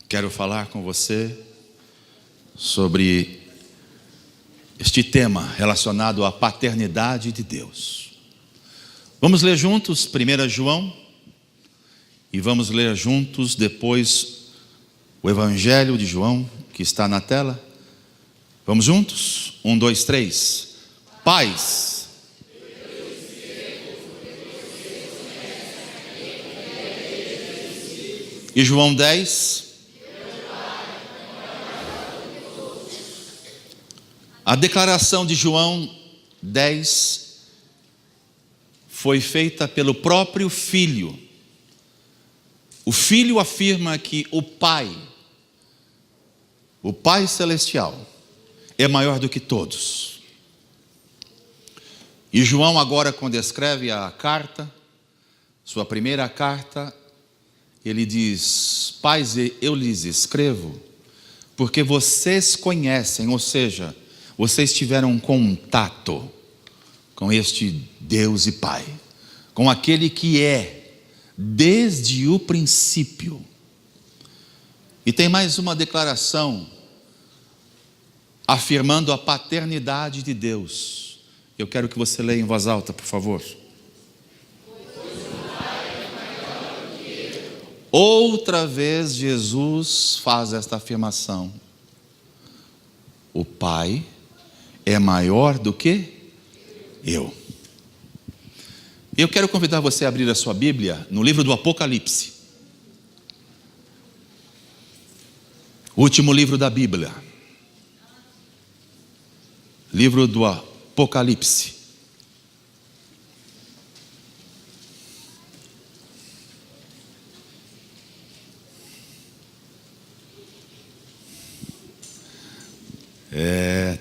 Quero falar com você sobre este tema relacionado à paternidade de Deus. Vamos ler juntos 1 João e vamos ler juntos depois o Evangelho de João, que está na tela. Vamos juntos? 1, 2, 3. Pais. E João 10. A declaração de João 10 foi feita pelo próprio Filho. O Filho afirma que o Pai Celestial, é maior do que todos. E João agora, quando escreve a carta, sua primeira carta, ele diz: Pais, eu lhes escrevo porque vocês conhecem, ou seja, vocês tiveram um contato com este Deus e Pai, com aquele que é desde o princípio. E tem mais uma declaração afirmando a paternidade de Deus. Eu quero que você leia em voz alta, por favor. Outra vez Jesus faz esta afirmação: o Pai é maior do que eu. Eu quero convidar você a abrir a sua Bíblia no livro do Apocalipse, o último livro da Bíblia, livro do Apocalipse.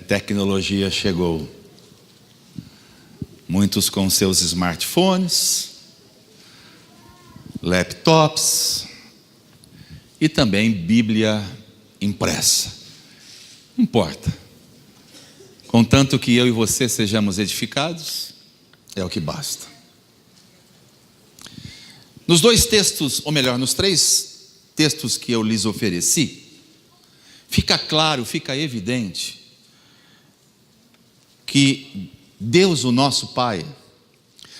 Tecnologia chegou. Muitos com seus smartphones, laptops e também Bíblia impressa. Não importa. Contanto que eu e você sejamos edificados, é o que basta. Nos dois textos, ou melhor, nos três textos que eu lhes ofereci, fica claro, fica evidente que Deus, o nosso Pai,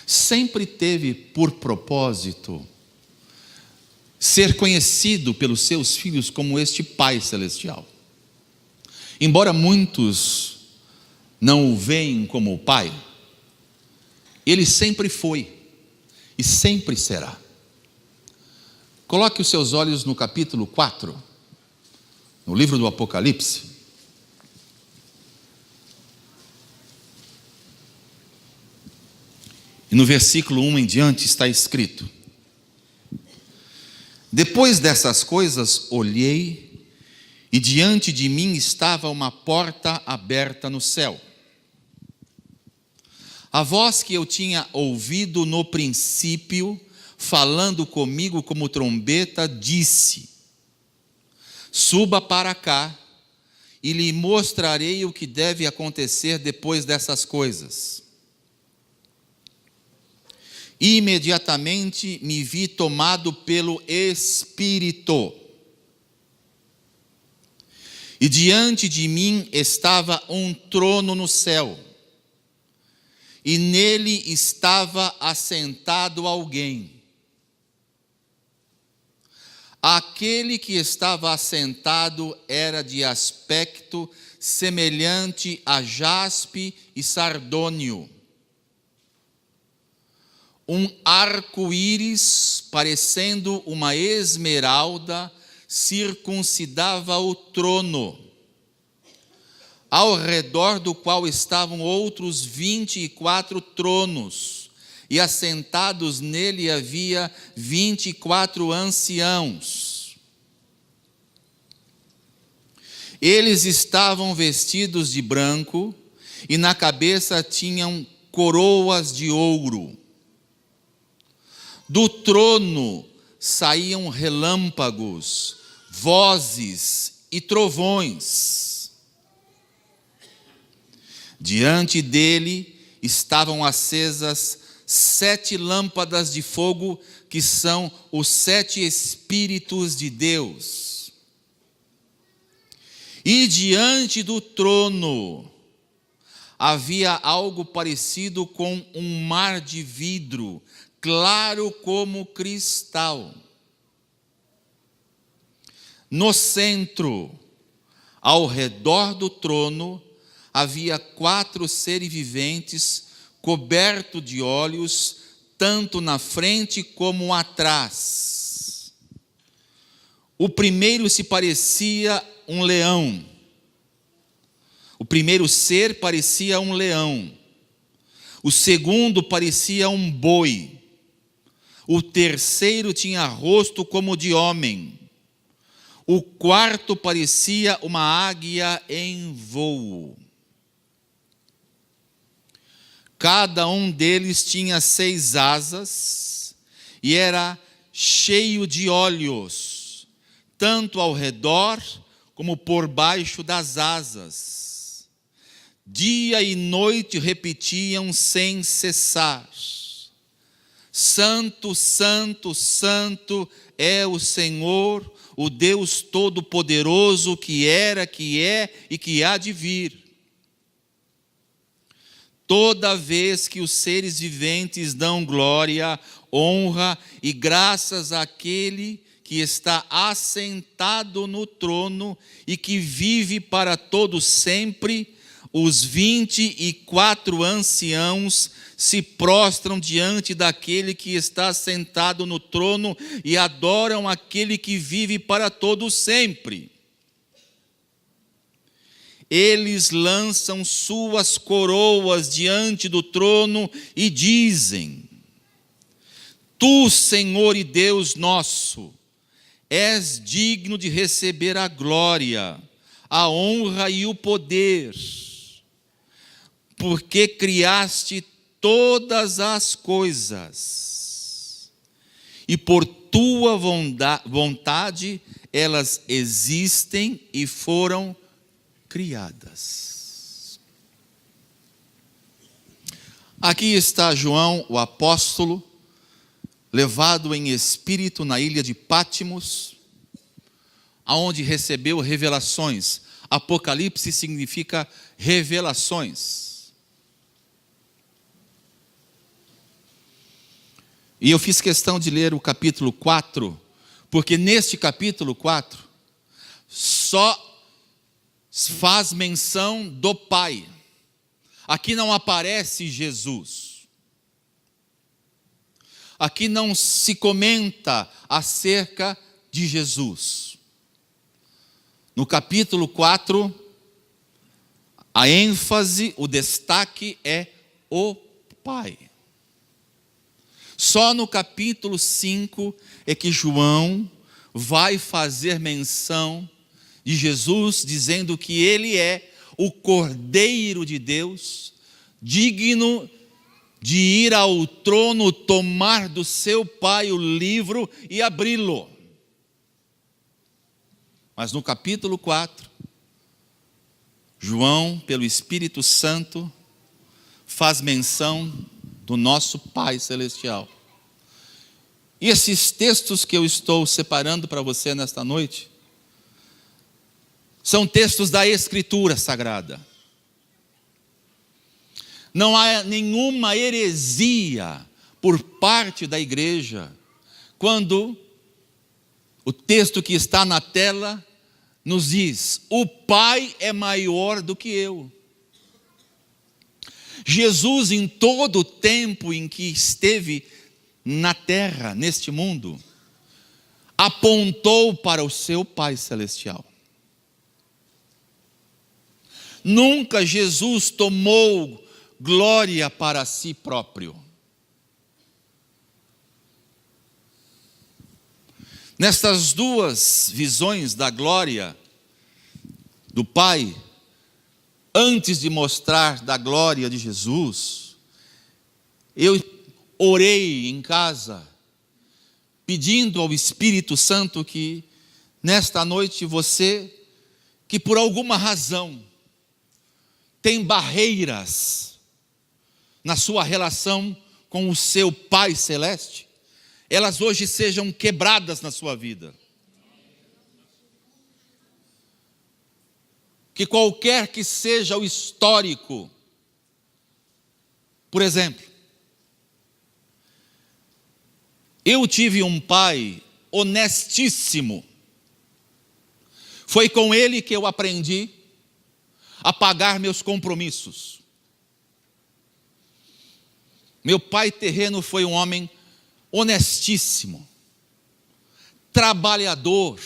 sempre teve por propósito ser conhecido pelos seus filhos como este Pai Celestial. Embora muitos não o veem como o Pai, Ele sempre foi e sempre será. Coloque os seus olhos no capítulo 4, no livro do Apocalipse. E no versículo 1 em diante está escrito: Depois dessas coisas olhei, e diante de mim estava uma porta aberta no céu. A voz que eu tinha ouvido no princípio, falando comigo como trombeta, disse: Suba para cá, e lhe mostrarei o que deve acontecer depois dessas coisas. Imediatamente me vi tomado pelo Espírito, e diante de mim estava um trono no céu, e nele estava assentado alguém. Aquele que estava assentado era de aspecto semelhante a jaspe e sardônio. Um arco-íris, parecendo uma esmeralda, circuncidava o trono, ao redor do qual estavam outros 24 tronos, e assentados nele havia 24 anciãos. Eles estavam vestidos de branco, e na cabeça tinham coroas de ouro. Do trono saíam relâmpagos, vozes e trovões. Diante dele estavam acesas 7 lâmpadas de fogo, que são os 7 Espíritos de Deus. E diante do trono havia algo parecido com um mar de vidro, claro como cristal. No centro, ao redor do trono, havia 4 seres viventes, cobertos de olhos, tanto na frente como atrás. O primeiro se parecia um leão. O primeiro ser parecia um leão. O segundo parecia um boi. O terceiro tinha rosto como de homem. O quarto parecia uma águia em voo. Cada um deles tinha 6 asas e era cheio de olhos, tanto ao redor como por baixo das asas. Dia e noite repetiam sem cessar: Santo, Santo, Santo é o Senhor, o Deus Todo-Poderoso, que era, que é e que há de vir. Toda vez que os seres viventes dão glória, honra e graças àquele que está assentado no trono e que vive para todo sempre, os 24 anciãos se prostram diante daquele que está sentado no trono e adoram aquele que vive para todo sempre. Eles lançam suas coroas diante do trono e dizem: Tu, Senhor e Deus nosso, és digno de receber a glória, a honra e o poder, porque criaste todas as coisas, e por tua vontade elas existem e foram criadas. Aqui está João, o apóstolo, levado em espírito na ilha de Pátimos, aonde recebeu revelações. Apocalipse significa revelações. E eu fiz questão de ler o capítulo 4, porque neste capítulo 4 só faz menção do Pai. Aqui não aparece Jesus. Aqui não se comenta acerca de Jesus. No capítulo 4, a ênfase, o destaque é o Pai. Só no capítulo 5 é que João vai fazer menção de Jesus, dizendo que ele é o Cordeiro de Deus, digno de ir ao trono, tomar do seu Pai o livro e abri-lo. Mas no capítulo 4, João, pelo Espírito Santo, faz menção do nosso Pai Celestial. E esses textos que eu estou separando para você nesta noite, são textos da Escritura Sagrada. Não há nenhuma heresia por parte da igreja, quando o texto que está na tela nos diz: o Pai é maior do que eu. Jesus, em todo o tempo em que esteve na terra, neste mundo, apontou para o seu Pai Celestial. Nunca Jesus tomou glória para si próprio. Nestas duas visões da glória do Pai, antes de mostrar da glória de Jesus, eu orei em casa, pedindo ao Espírito Santo que nesta noite você, que por alguma razão tem barreiras na sua relação com o seu Pai Celeste, elas hoje sejam quebradas na sua vida. que qualquer que seja o histórico. Por exemplo, eu tive um pai honestíssimo. Foi com ele que eu aprendi a pagar meus compromissos. Meu pai terreno foi um homem honestíssimo, trabalhador.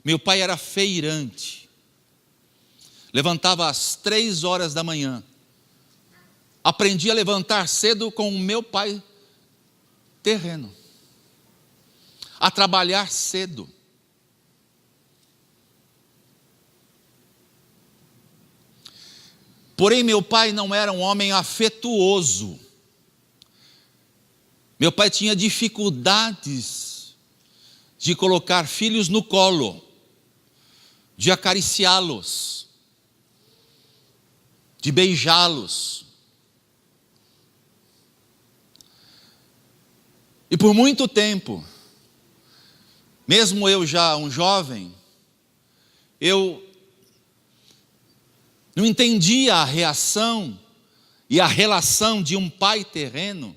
Meu pai era feirante. Levantava às 3 horas da manhã. Aprendi a levantar cedo com o meu pai terreno. A trabalhar cedo. Porém, meu pai não era um homem afetuoso. Meu pai tinha dificuldades de colocar filhos no colo, de acariciá-los, de beijá-los. E por muito tempo, mesmo eu já um jovem, eu não entendia a reação e a relação de um pai terreno,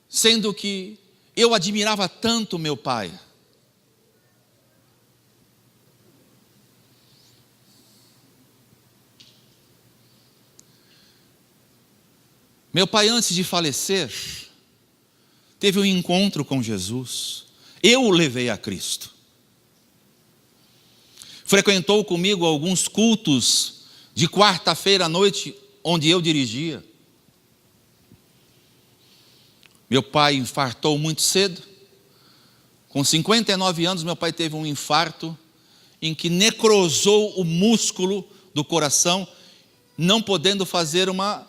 sendo que eu admirava tanto meu pai. Meu pai, antes de falecer, teve um encontro com Jesus. Eu o levei a Cristo. Frequentou comigo alguns cultos de quarta-feira à noite, onde eu dirigia. Meu pai infartou muito cedo. Com 59 anos, meu pai teve um infarto em que necrosou o músculo do coração, não podendo fazer uma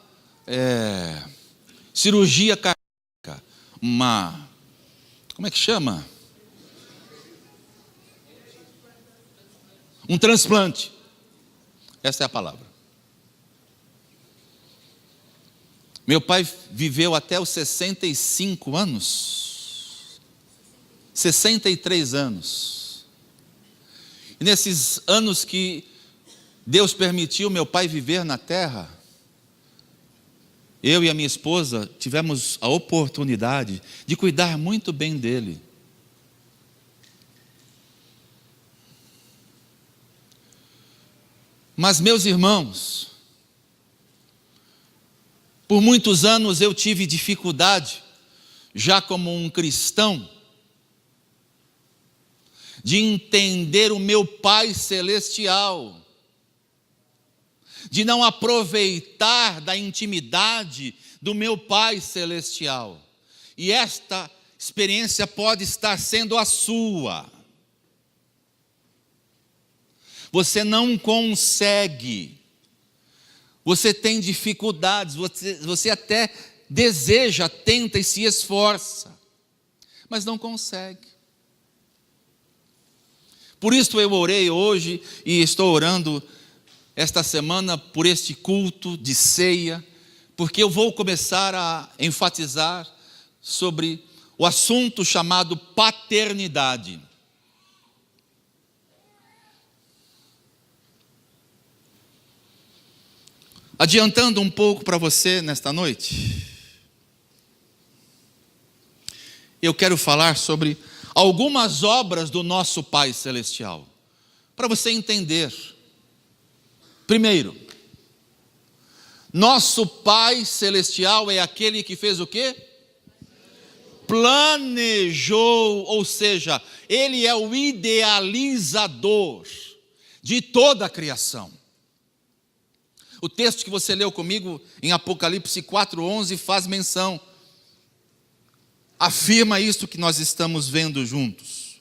cirurgia cardíaca. Como é que chama? Um transplante. Essa é a palavra. Meu pai viveu até os 65 anos. 63 anos. E nesses anos que Deus permitiu meu pai viver na terra, eu e a minha esposa tivemos a oportunidade de cuidar muito bem dele. Mas, meus irmãos, por muitos anos eu tive dificuldade, já como um cristão, de entender o meu Pai Celestial, de não aproveitar da intimidade do meu Pai Celestial. E esta experiência pode estar sendo a sua. Você não consegue, você tem dificuldades, você até deseja, tenta e se esforça, mas não consegue. Por isso eu orei hoje e estou orando esta semana por este culto de ceia, porque eu vou começar a enfatizar sobre o assunto chamado paternidade. Adiantando um pouco para você nesta noite, eu quero falar sobre algumas obras do nosso Pai Celestial, para você entender. Primeiro, nosso Pai Celestial é aquele que fez o quê? Planejou, ou seja, Ele é o idealizador de toda a criação. O texto que você leu comigo em Apocalipse 4:11 faz menção, afirma isto que nós estamos vendo juntos.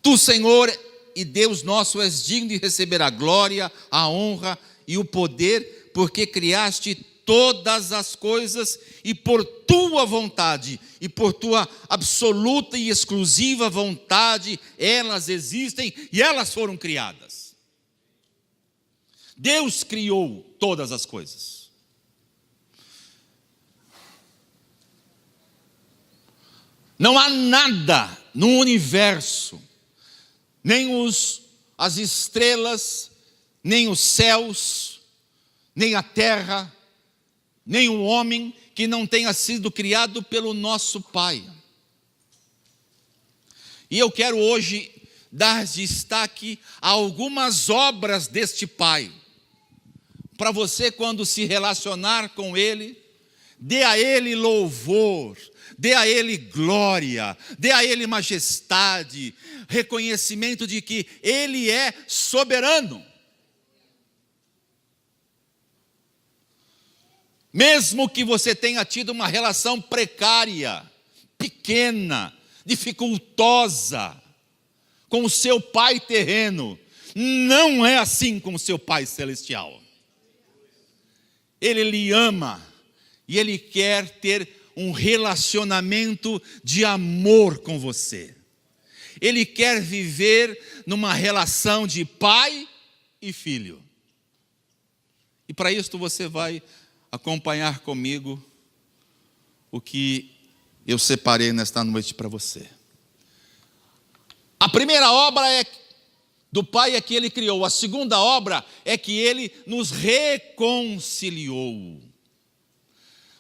Tu, Senhor e Deus nosso, és digno de receber a glória, a honra e o poder, porque criaste todas as coisas e por tua vontade e por tua absoluta e exclusiva vontade elas existem e elas foram criadas. Deus criou todas as coisas. Não há nada no universo, nem as estrelas, nem os céus, nem a terra, nem o homem que não tenha sido criado pelo nosso Pai. E eu quero hoje dar destaque a algumas obras deste Pai. Para você, quando se relacionar com Ele, dê a Ele louvor, dê a Ele glória, dê a Ele majestade, reconhecimento de que Ele é soberano. Mesmo que você tenha tido uma relação precária, pequena, dificultosa com o seu pai terreno, não é assim com o seu Pai celestial. Ele lhe ama e Ele quer ter um relacionamento de amor com você. Ele quer viver numa relação de pai e filho. E para isso você vai acompanhar comigo o que eu separei nesta noite para você. A primeira obra do Pai é que Ele criou. A segunda obra é que Ele nos reconciliou.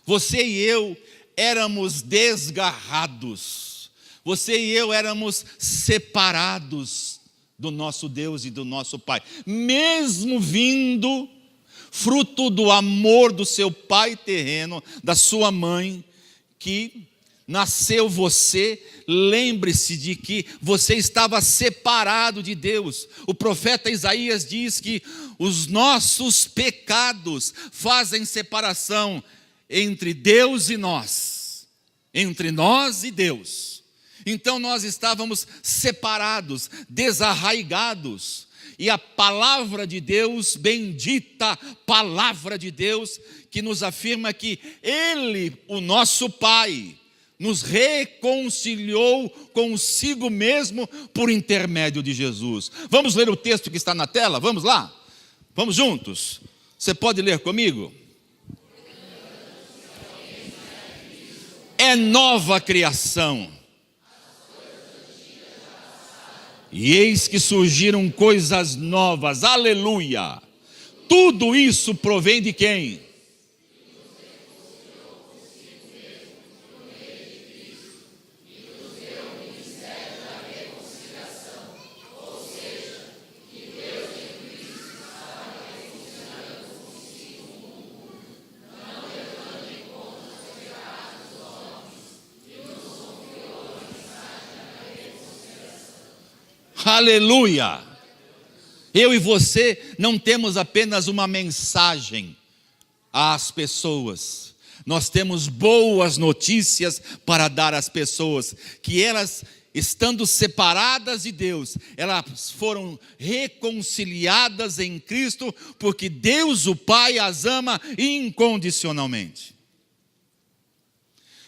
Você e eu éramos desgarrados. Você e eu éramos separados do nosso Deus e do nosso Pai. Mesmo vindo fruto do amor do seu pai terreno, da sua mãe, que nasceu você, lembre-se de que você estava separado de Deus. O profeta Isaías diz que os nossos pecados fazem separação entre Deus e nós, entre nós e Deus. Então nós estávamos separados, desarraigados. E a palavra de Deus, bendita palavra de Deus, que nos afirma que Ele, o nosso Pai, nos reconciliou consigo mesmo por intermédio de Jesus. Vamos ler o texto que está na tela? Vamos lá? Vamos juntos? Você pode ler comigo? É nova criação. E eis que surgiram coisas novas, aleluia! Tudo isso provém de quem? Aleluia! Eu e você não temos apenas uma mensagem às pessoas. Nós temos boas notícias para dar às pessoas, que elas, estando separadas de Deus, elas foram reconciliadas em Cristo, porque Deus o Pai as ama incondicionalmente.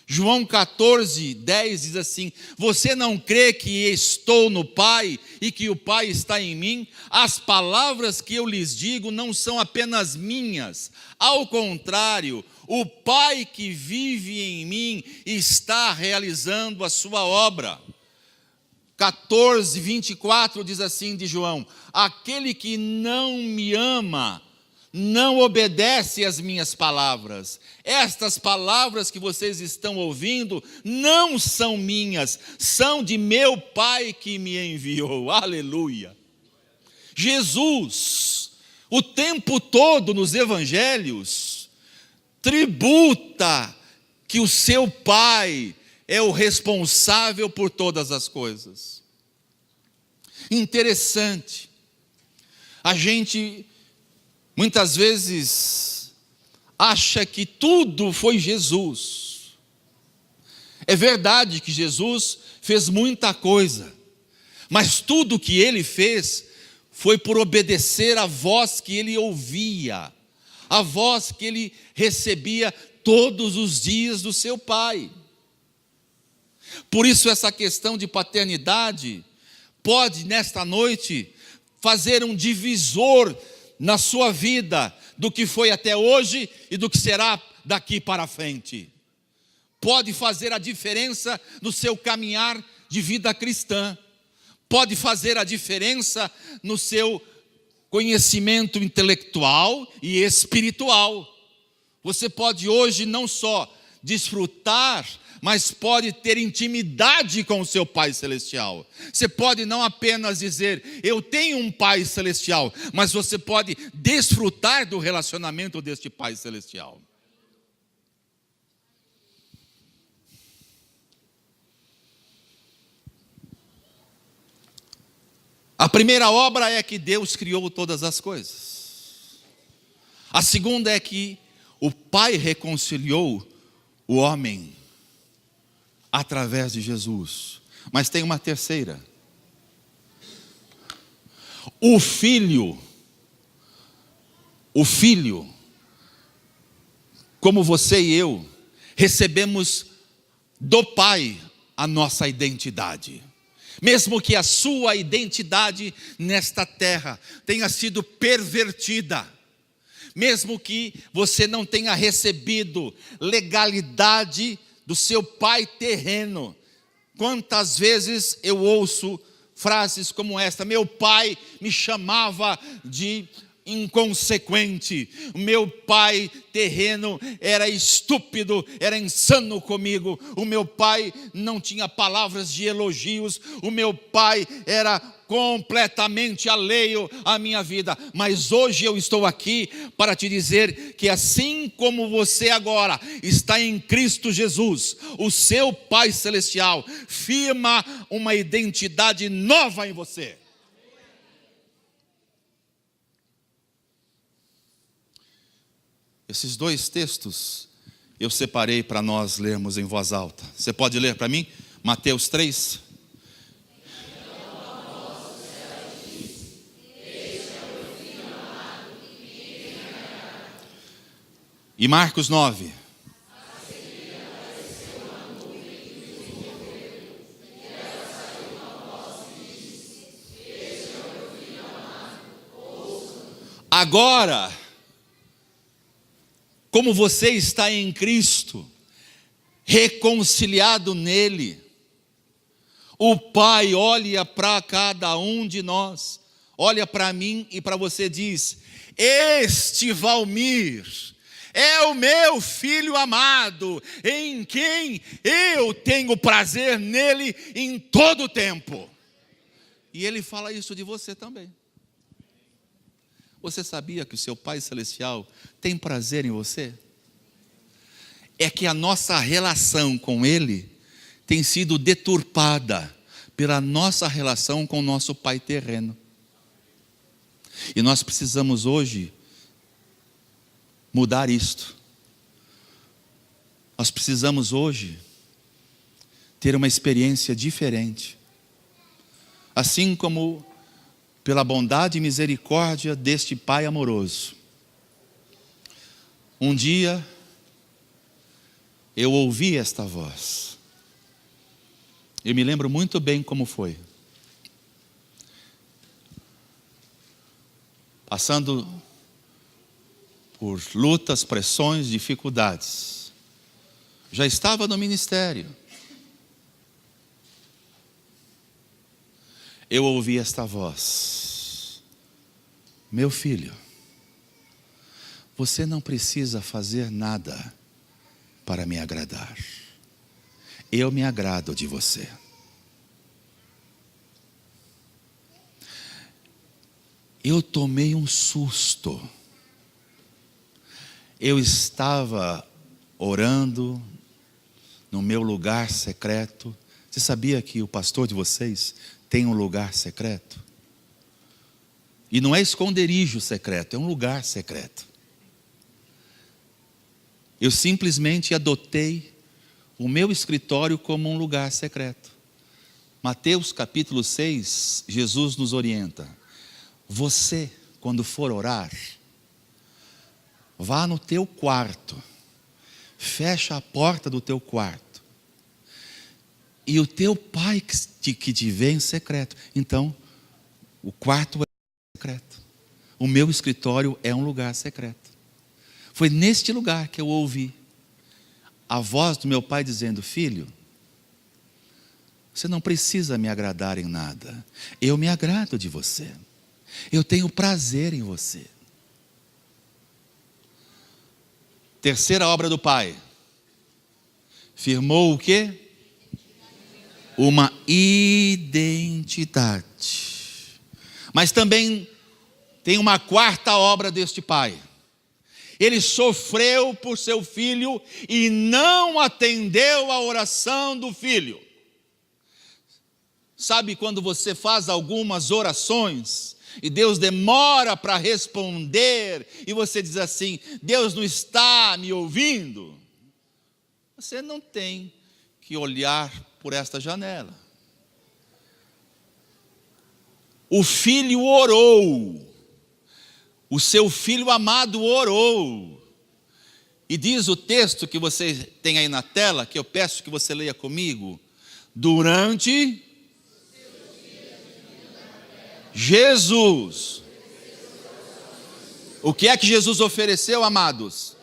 João 14:10 diz assim: você não crê que estou no Pai e que o Pai está em mim? As palavras que eu lhes digo não são apenas minhas, ao contrário, o Pai que vive em mim está realizando a sua obra. 14:24 diz assim de João: aquele que não me ama não obedece às minhas palavras. Estas palavras que vocês estão ouvindo não são minhas, são de meu Pai que me enviou. Aleluia! Jesus, o tempo todo nos evangelhos, tributa que o seu Pai é o responsável por todas as coisas. Interessante. A gente muitas vezes acha que tudo foi Jesus. É verdade que Jesus fez muita coisa, mas tudo que ele fez foi por obedecer à voz que ele ouvia, a voz que ele recebia todos os dias do seu Pai. Por isso essa questão de paternidade pode nesta noite fazer um divisor na sua vida, do que foi até hoje e do que será daqui para frente. Pode fazer a diferença no seu caminhar de vida cristã. pode fazer a diferença no seu conhecimento intelectual e espiritual. Você pode hoje não só desfrutar, mas pode ter intimidade com o seu Pai Celestial. Você pode não apenas dizer, eu tenho um Pai Celestial, mas você pode desfrutar do relacionamento deste Pai Celestial. A primeira obra é que Deus criou todas as coisas. A segunda é que o Pai reconciliou o homem através de Jesus. Mas tem uma terceira. O Filho, como você e eu, recebemos do Pai a nossa identidade. Mesmo que a sua identidade nesta terra tenha sido pervertida, mesmo que você não tenha recebido legalidade do seu pai terreno. Quantas vezes eu ouço frases como esta: meu pai me chamava de inconsequente, o meu pai terreno era estúpido, era insano comigo, o meu pai não tinha palavras de elogios, o meu pai era completamente alheio à minha vida. Mas hoje eu estou aqui para te dizer que assim como você agora está em Cristo Jesus, o seu Pai Celestial firma uma identidade nova em você. Esses dois textos eu separei para nós lermos em voz alta. Você pode ler para mim? Mateus 3. E Marcos 9. Agora, como você está em Cristo, reconciliado nele, o Pai olha para cada um de nós, olha para mim e para você e diz: este Valmir é o meu filho amado, em quem eu tenho prazer nele em todo o tempo. E ele fala isso de você também. Você sabia que o seu Pai Celestial tem prazer em você? É que a nossa relação com Ele tem sido deturpada pela nossa relação com o nosso Pai terreno. E nós precisamos hoje mudar isto. Nós precisamos hoje ter uma experiência diferente. Assim como pela bondade e misericórdia deste Pai amoroso. Um dia, eu ouvi esta voz. Eu me lembro muito bem como foi. Passando por lutas, pressões, dificuldades. Já estava no ministério. Eu ouvi esta voz: meu filho, você não precisa fazer nada para me agradar. Eu me agrado de você. Eu tomei um susto. Eu estava orando no meu lugar secreto. Você sabia que o pastor de vocês tem um lugar secreto? E não é esconderijo secreto, é um lugar secreto. Eu simplesmente adotei o meu escritório como um lugar secreto. Mateus capítulo 6, Jesus nos orienta: você, quando for orar, vá no teu quarto, fecha a porta do teu quarto, e o teu Pai que te vê em secreto. Então, o quarto é secreto. O meu escritório é um lugar secreto. Foi neste lugar que eu ouvi a voz do meu pai dizendo: filho, Você não precisa me agradar em nada. Eu me agrado de você. Eu tenho prazer em você. Terceira obra do Pai. Firmou o quê? Uma identidade. Mas também tem uma quarta obra deste Pai. Ele sofreu por seu filho e não atendeu à oração do filho. Sabe quando você faz algumas orações e Deus demora para responder e você diz assim: Deus não está me ouvindo? Você não tem que olhar por esta janela. O filho orou. O seu filho amado orou. E diz o texto que você tem aí na tela, que eu peço que você leia comigo. Durante Jesus. O que é que Jesus ofereceu, amados?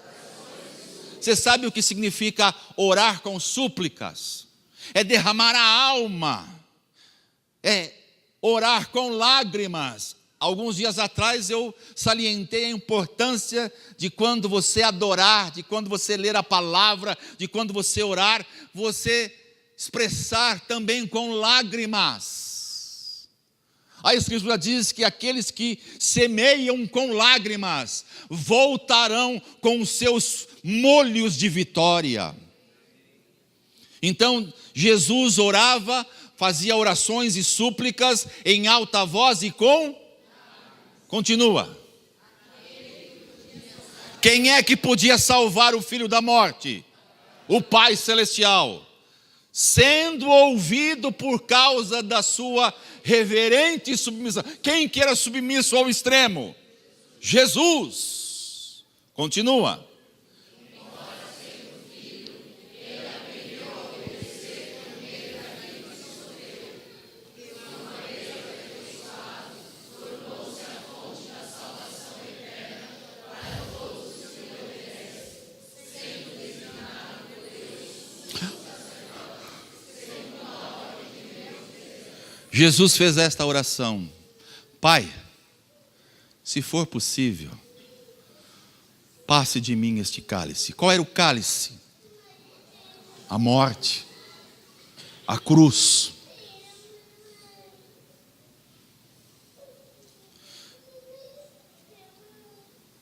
Você sabe o que significa orar com súplicas? É derramar a alma. É orar com lágrimas. Alguns dias atrás eu salientei a importância de quando você adorar, de quando você ler a palavra, de quando você orar, você expressar também com lágrimas. A Escritura diz que aqueles que semeiam com lágrimas voltarão com os seus molhos de vitória. Então, Jesus orava, fazia orações e súplicas em alta voz e com... Continua. Quem é que podia salvar o filho da morte? O Pai Celestial. Sendo ouvido por causa da sua reverente submissão. Quem que era submisso ao extremo? Jesus. Continua. Jesus fez esta oração: Pai, se for possível, passe de mim este cálice. Qual era o cálice? A morte, a cruz.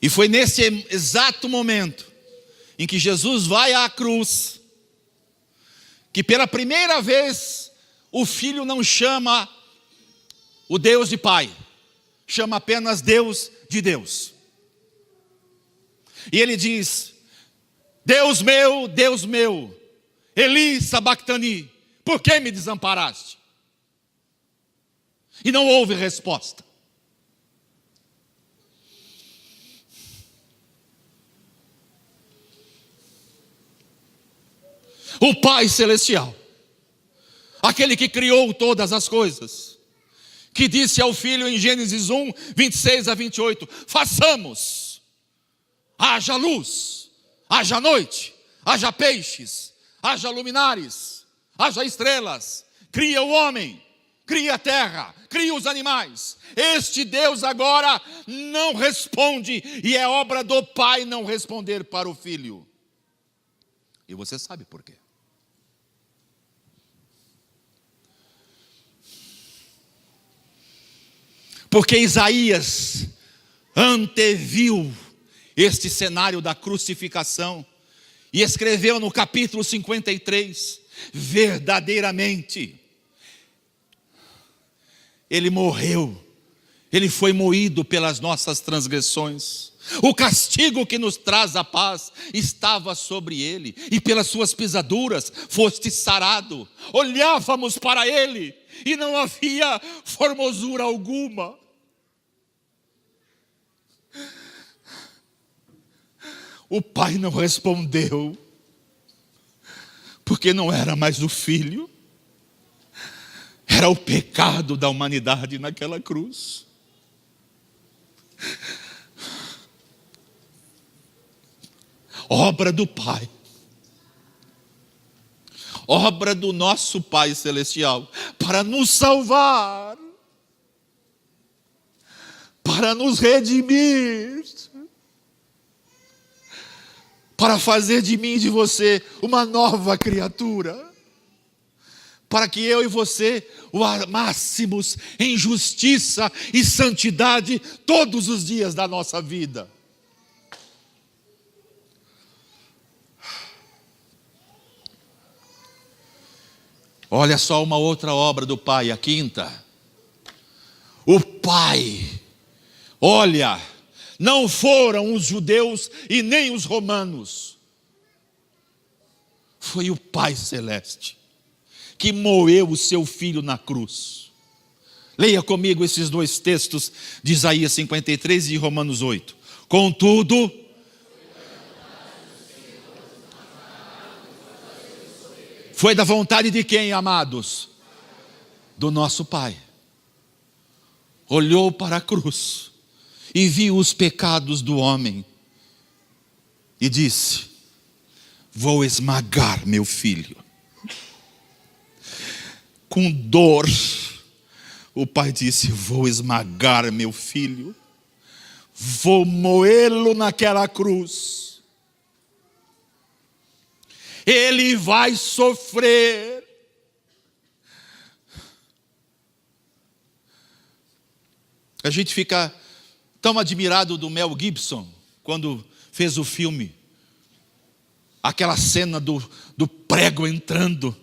E foi nesse exato momento em que Jesus vai à cruz, que pela primeira vez o Filho não chama o Deus de Pai, chama apenas Deus de Deus. E ele diz: Deus meu, Eli sabactani, por que me desamparaste? E não houve resposta. O Pai Celestial, aquele que criou todas as coisas, que disse ao Filho em Gênesis 1, 26 a 28, façamos, haja luz, haja noite, haja peixes, haja luminares, haja estrelas, cria o homem, cria a terra, cria os animais. Este Deus agora não responde, e é obra do Pai não responder para o Filho. E você sabe por quê? Porque Isaías anteviu este cenário da crucificação e escreveu no capítulo 53, verdadeiramente, ele morreu, ele foi moído pelas nossas transgressões, o castigo que nos traz a paz estava sobre ele, e pelas suas pisaduras foste sarado. Olhávamos para ele e não havia formosura alguma. O Pai não respondeu, porque não era mais o Filho, era o pecado da humanidade naquela cruz. Obra do Pai, obra do nosso Pai Celestial, para nos salvar, para nos redimir, para fazer de mim e de você uma nova criatura, para que eu e você o amássemos em justiça e santidade todos os dias da nossa vida. Olha só uma outra obra do Pai, a quinta. O Pai, olha, não foram os judeus e nem os romanos. Foi o Pai Celeste que moeu o seu Filho na cruz. Leia comigo esses dois textos de Isaías 53 e de Romanos 8. Contudo, foi da vontade de quem, amados? Do nosso Pai. Olhou para a cruz e viu os pecados do homem e disse: vou esmagar meu filho. Com dor, o pai disse: vou esmagar meu filho, vou moê-lo naquela cruz, ele vai sofrer. A gente fica tão admirado do Mel Gibson, quando fez o filme, aquela cena do prego entrando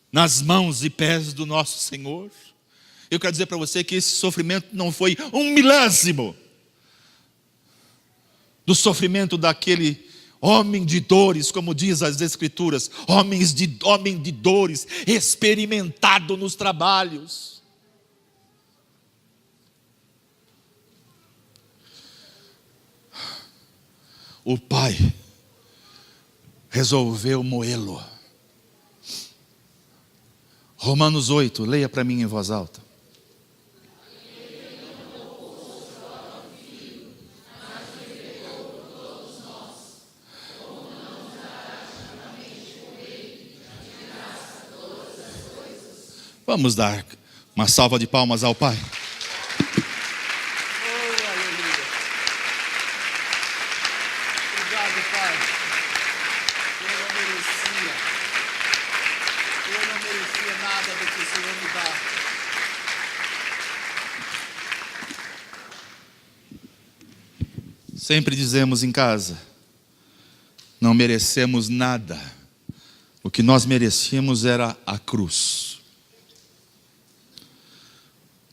nas mãos e pés do nosso Senhor. Eu quero dizer para você que esse sofrimento não foi um milésimo do sofrimento daquele homem de dores, como diz as Escrituras, homem de dores, experimentado nos trabalhos. O Pai resolveu moê-lo. Romanos 8, leia para mim em voz alta. Vamos dar uma salva de palmas ao Pai. Sempre dizemos em casa, não merecemos nada. O que nós merecíamos era a cruz.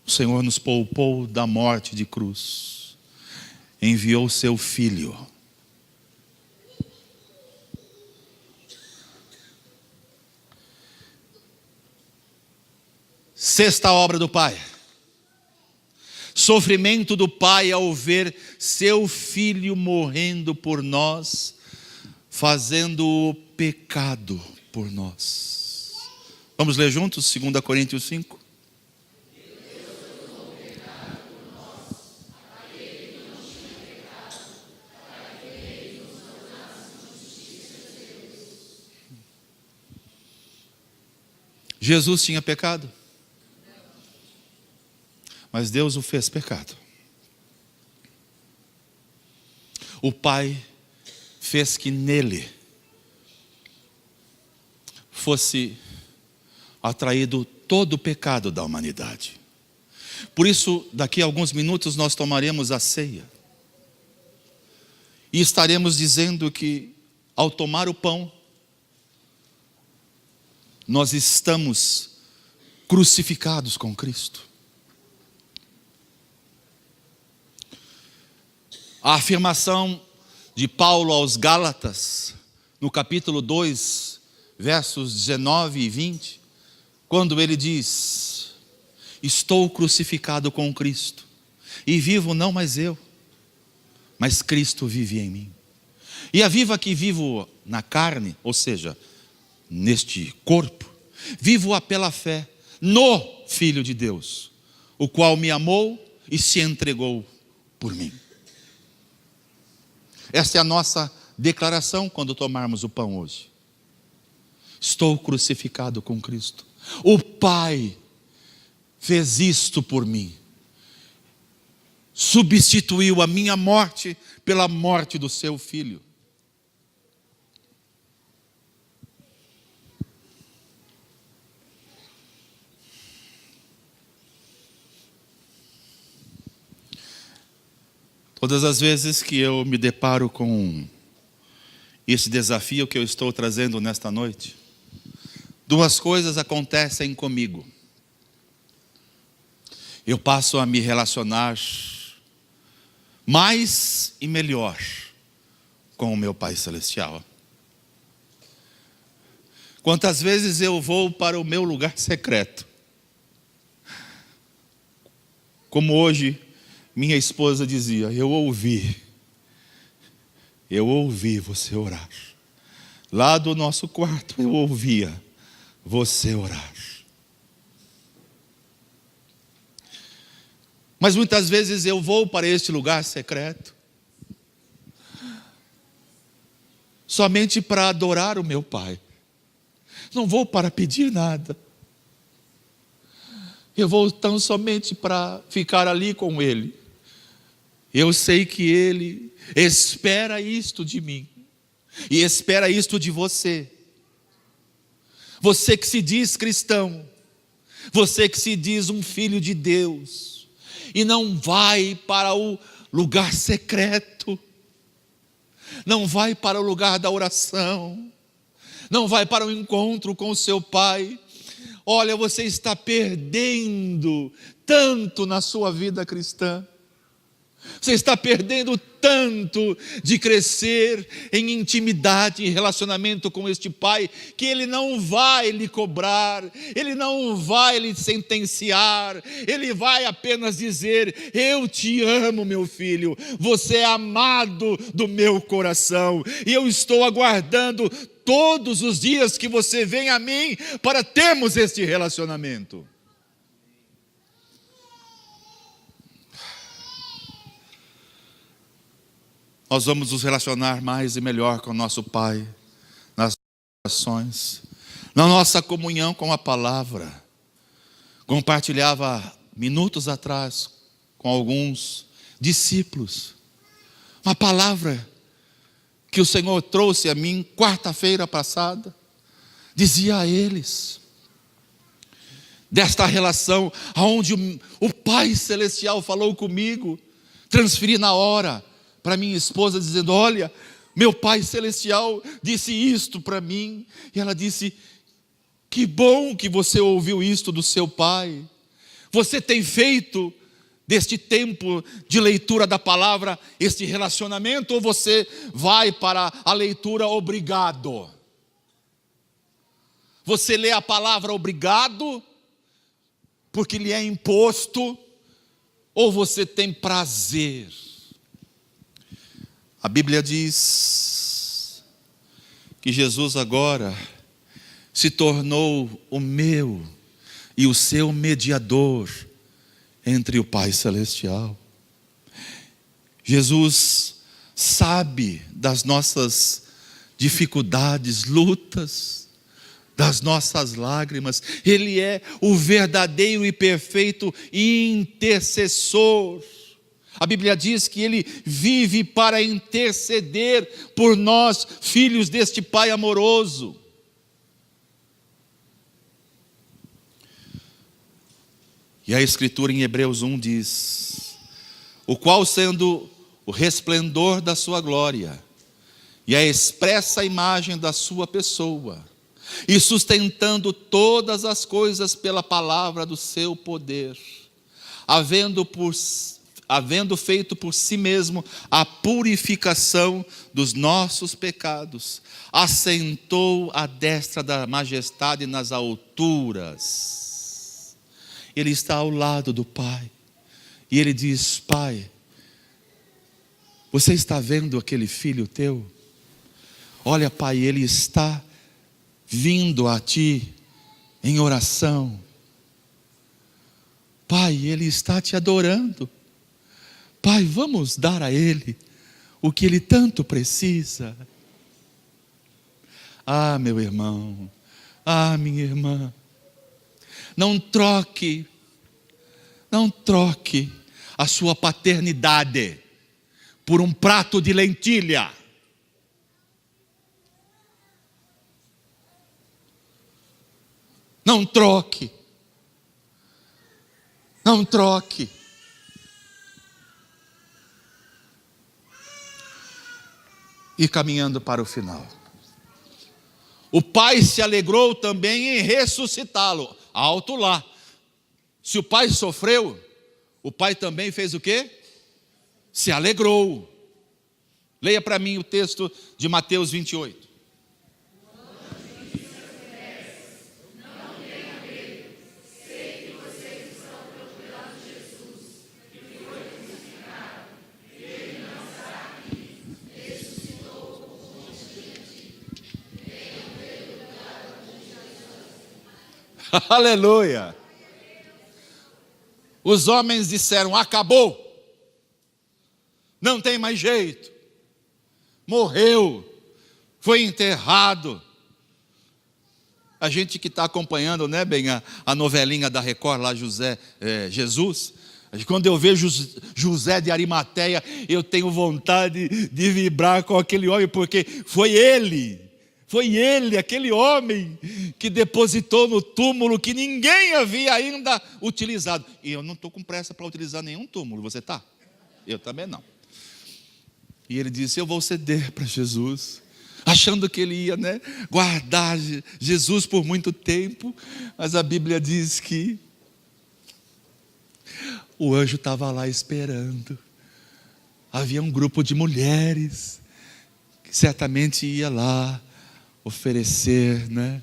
O Senhor nos poupou da morte de cruz. Enviou seu Filho. Sexta obra do Pai. Sofrimento do Pai ao ver seu Filho morrendo por nós, fazendo o pecado por nós. Vamos ler juntos 2 Coríntios 5? Jesus tinha pecado, mas Deus o fez pecado. O Pai fez que nele fosse atraído todo o pecado da humanidade. Por isso, daqui a alguns minutos nós tomaremos a ceia. E estaremos dizendo que, ao tomar o pão, nós estamos crucificados com Cristo. A afirmação de Paulo aos Gálatas, no capítulo 2, versos 19 e 20, quando ele diz: estou crucificado com Cristo, e vivo não mais eu, mas Cristo vive em mim. E a vida que vivo na carne, ou seja, neste corpo, vivo-a pela fé no Filho de Deus, o qual me amou e se entregou por mim. Essa é a nossa declaração quando tomarmos o pão hoje. Estou crucificado com Cristo. O Pai fez isto por mim. Substituiu a minha morte pela morte do seu Filho. Todas as vezes que eu me deparo com esse desafio que eu estou trazendo nesta noite, duas coisas acontecem comigo. Eu passo a me relacionar mais e melhor com o meu Pai Celestial. Quantas vezes eu vou para o meu lugar secreto, como hoje minha esposa dizia, eu ouvi você orar. Lá do nosso quarto eu ouvia você orar. Mas muitas vezes eu vou para este lugar secreto somente para adorar o meu Pai. Não vou para pedir nada. Eu vou tão somente para ficar ali com Ele. Eu sei que Ele espera isto de mim. E espera isto de você. Você que se diz cristão. Você que se diz um filho de Deus. E não vai para o lugar secreto. Não vai para o lugar da oração. Não vai para o encontro com o seu Pai. Olha, você está perdendo tanto na sua vida cristã. Você está perdendo tanto de crescer em intimidade, em relacionamento com este Pai, que Ele não vai lhe cobrar, Ele não vai lhe sentenciar, Ele vai apenas dizer, eu te amo, meu filho, você é amado do meu coração, e eu estou aguardando todos os dias que você vem a mim, para termos este relacionamento. Nós vamos nos relacionar mais e melhor com o nosso Pai, nas orações, na nossa comunhão com a palavra. Compartilhava minutos atrás com alguns discípulos, uma palavra que o Senhor trouxe a mim quarta-feira passada, dizia a eles, desta relação, onde o Pai Celestial falou comigo, transferi na hora, para minha esposa, dizendo, olha, meu Pai Celestial disse isto para mim. E ela disse, que bom que você ouviu isto do seu Pai. Você tem feito deste tempo de leitura da palavra, este relacionamento, ou você vai para a leitura obrigado? Você lê a palavra obrigado, porque lhe é imposto, ou você tem prazer? A Bíblia diz que Jesus agora se tornou o meu e o seu mediador entre o Pai Celestial. Jesus sabe das nossas dificuldades, lutas, das nossas lágrimas. Ele é o verdadeiro e perfeito intercessor. A Bíblia diz que Ele vive para interceder por nós, filhos deste Pai amoroso. E a Escritura em Hebreus 1 diz, o qual sendo o resplendor da sua glória, e a expressa imagem da sua pessoa, e sustentando todas as coisas pela palavra do seu poder, havendo feito por si mesmo a purificação dos nossos pecados, assentou à destra da majestade nas alturas. Ele está ao lado do Pai, e Ele diz, Pai, você está vendo aquele filho teu? Olha, Pai, ele está vindo a ti em oração. Pai, ele está te adorando. Pai, vamos dar a ele o que ele tanto precisa. Ah, meu irmão, Ah, minha irmã, não troque a sua paternidade por um prato de lentilha. Não troque. E caminhando para o final, o Pai se alegrou também em ressuscitá-lo. Alto lá. Se o Pai sofreu, o Pai também fez o quê? Se alegrou. Leia para mim o texto de Mateus 28. Aleluia. Os homens disseram: acabou, não tem mais jeito, morreu, foi enterrado. A gente que está acompanhando, né, bem, a novelinha da Record lá, Jesus, quando eu vejo José de Arimateia, eu tenho vontade de vibrar com aquele homem, porque foi ele, aquele homem que depositou no túmulo que ninguém havia ainda utilizado. E eu não estou com pressa para utilizar nenhum túmulo, você está? Eu também não. E ele disse: eu vou ceder para Jesus, achando que ele ia, né, guardar Jesus por muito tempo. Mas a Bíblia diz que o anjo estava lá esperando. Havia um grupo de mulheres que certamente ia lá oferecer, né,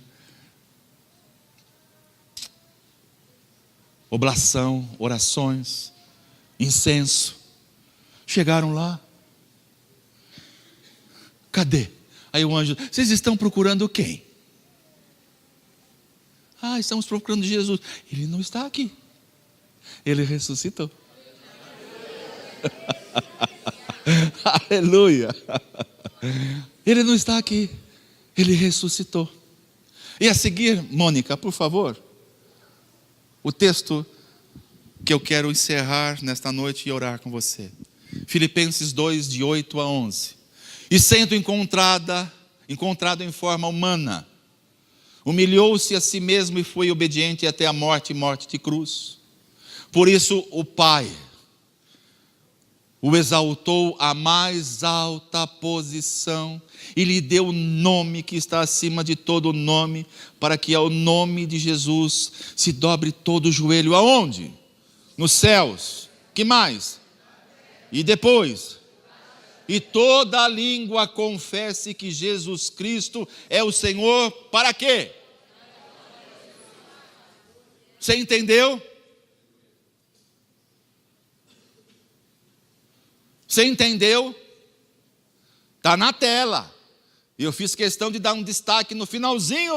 oblação, orações, incenso. Chegaram lá. Cadê? Aí o anjo: vocês estão procurando quem? Ah, estamos procurando Jesus. Ele não está aqui. Ele ressuscitou. Aleluia. Ele não está aqui. Ele ressuscitou. E a seguir, Mônica, por favor, o texto que eu quero encerrar nesta noite e orar com você. Filipenses 2, de 8 a 11. E sendo encontrado em forma humana, humilhou-se a si mesmo e foi obediente até a morte de cruz. Por isso o Pai o exaltou à mais alta posição e lhe deu o nome que está acima de todo nome, para que ao nome de Jesus se dobre todo o joelho. Aonde? Nos céus. Que mais? E depois? E toda a língua confesse que Jesus Cristo é o Senhor. Para quê? Você entendeu? Você entendeu? Está na tela. E eu fiz questão de dar um destaque no finalzinho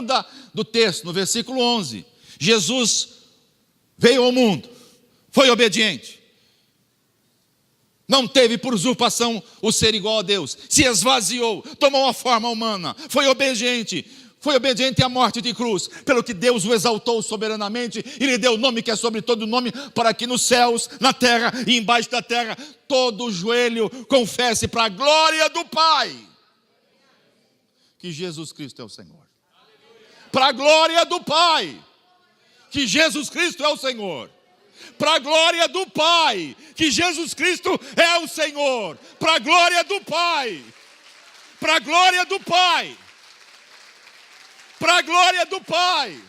do texto, no versículo 11. Jesus veio ao mundo, foi obediente, não teve por usurpação o ser igual a Deus, se esvaziou, tomou a forma humana, foi obediente à morte de cruz, pelo que Deus o exaltou soberanamente e lhe deu o nome que é sobre todo nome, para que nos céus, na terra e embaixo da terra, todo joelho confesse para a glória do Pai que Jesus Cristo é o Senhor. Para a glória do Pai que Jesus Cristo é o Senhor. Para a glória do Pai que Jesus Cristo é o Senhor. Para a glória do Pai. Para a glória do Pai. Para a glória do Pai.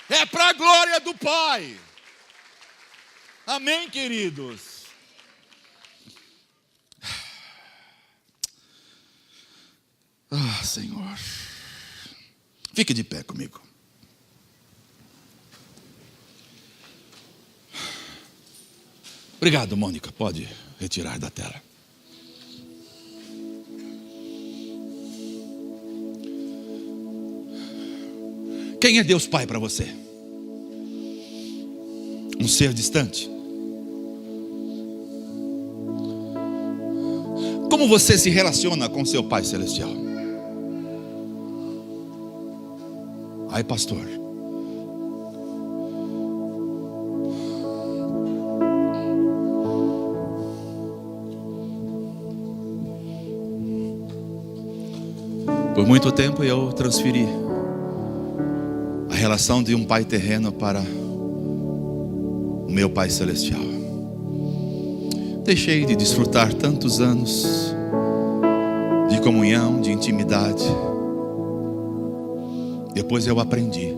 É para a glória do Pai. Amém, queridos? Ah, Senhor. Fique de pé comigo. Obrigado, Mônica. Pode retirar da tela. Quem é Deus Pai para você? Um ser distante? Como você se relaciona com seu Pai Celestial? Ai, pastor. Por muito tempo eu transferi a relação de um pai terreno para o meu Pai Celestial. Deixei de desfrutar tantos anos de comunhão, de intimidade. Depois eu aprendi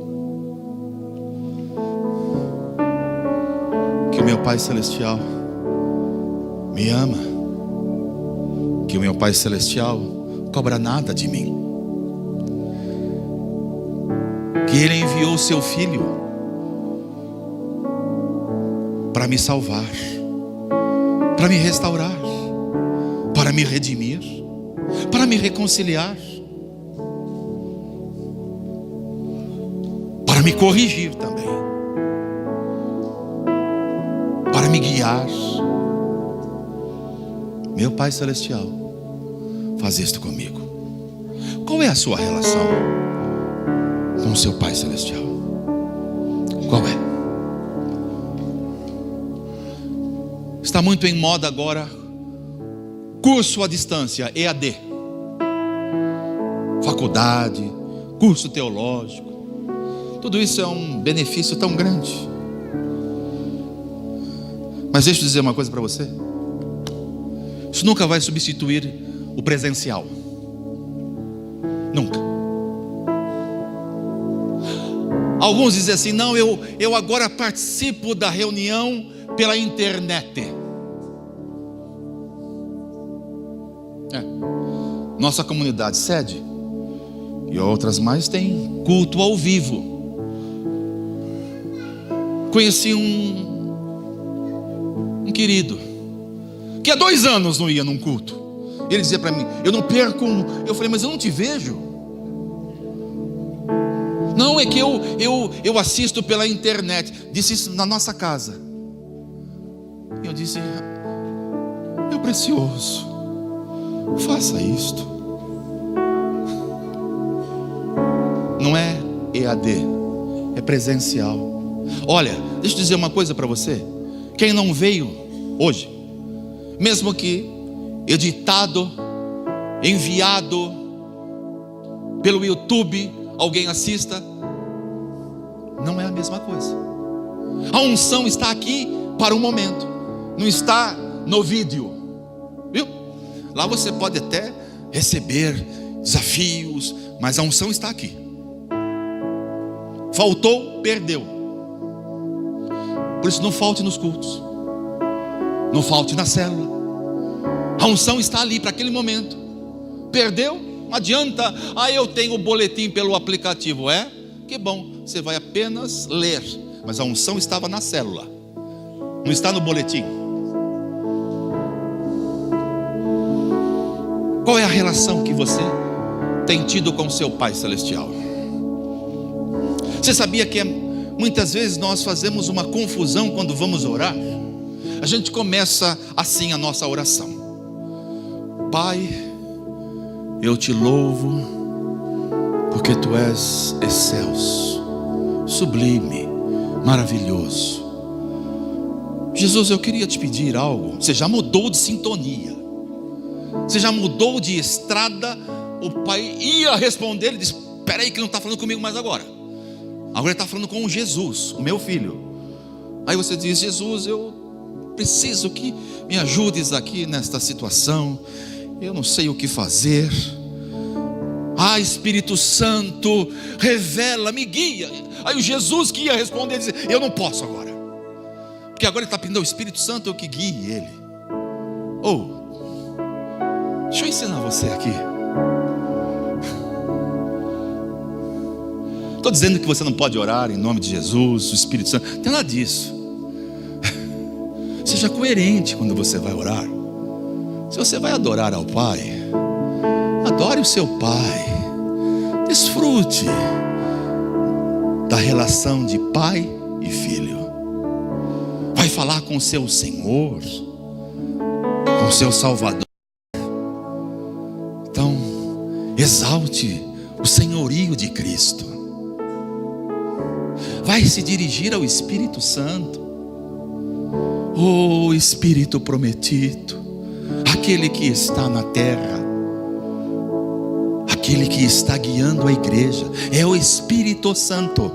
que o meu Pai Celestial me ama, que o meu Pai Celestial cobra nada de mim, que Ele enviou o seu Filho para me salvar, para me restaurar, para me redimir, para me reconciliar, para me corrigir também, para me guiar. Meu Pai Celestial faz isto comigo. Qual é a sua relação com o seu Pai Celestial? Qual é? Está muito em moda agora curso à distância, EAD, faculdade, curso teológico. Tudo isso é um benefício tão grande. Mas deixa eu dizer uma coisa para você: isso nunca vai substituir o presencial. Nunca. Alguns dizem assim: não, eu agora participo da reunião pela internet. Nossa comunidade sede e outras mais tem culto ao vivo. Conheci um querido que há 2 anos não ia num culto. Ele dizia para mim: eu não perco um. Eu falei: mas eu não te vejo. Não, é que eu assisto pela internet. Disse isso na nossa casa. Eu disse: meu precioso, faça isto. Não é EAD, é presencial. Olha, deixa eu dizer uma coisa para você. Quem não veio hoje, mesmo que editado, enviado pelo YouTube, alguém assista, não é a mesma coisa. A unção está aqui para o momento, não está no vídeo, viu? Lá você pode até receber desafios, mas a unção está aqui. Faltou, perdeu. Por isso não falte nos cultos, não falte na célula. A unção está ali para aquele momento. Perdeu, não adianta. Eu tenho o boletim pelo aplicativo. Que bom, você vai apenas ler. Mas a unção estava na célula, não está no boletim. Qual é a relação que você tem tido com o seu Pai Celestial? Você sabia que muitas vezes nós fazemos uma confusão quando vamos orar? A gente começa assim a nossa oração: Pai, eu te louvo, porque tu és excelso, sublime, maravilhoso. Jesus, eu queria te pedir algo. Você já mudou de sintonia, você já mudou de estrada. O pai ia responder, ele disse: espera aí que ele não está falando comigo mais agora. Agora ele está falando com Jesus, o meu filho. Aí você diz: Jesus, eu preciso que me ajudes aqui nesta situação. Eu não sei o que fazer. Espírito Santo, revela, me guia. Aí o Jesus que ia responder dizia: eu não posso agora, porque agora ele está pedindo ao Espírito Santo que guie ele. Deixa eu ensinar você aqui. Estou dizendo que você não pode orar em nome de Jesus, o Espírito Santo, não tem nada disso. Seja coerente quando você vai orar. Se você vai adorar ao Pai, adore o seu Pai. Desfrute da relação de pai e filho. Vai falar com o seu Senhor, com o seu Salvador. Então, exalte o senhorio de Cristo. vai se dirigir ao Espírito Santo. Oh, Espírito prometido, aquele que está na terra, aquele que está guiando a igreja, é o Espírito Santo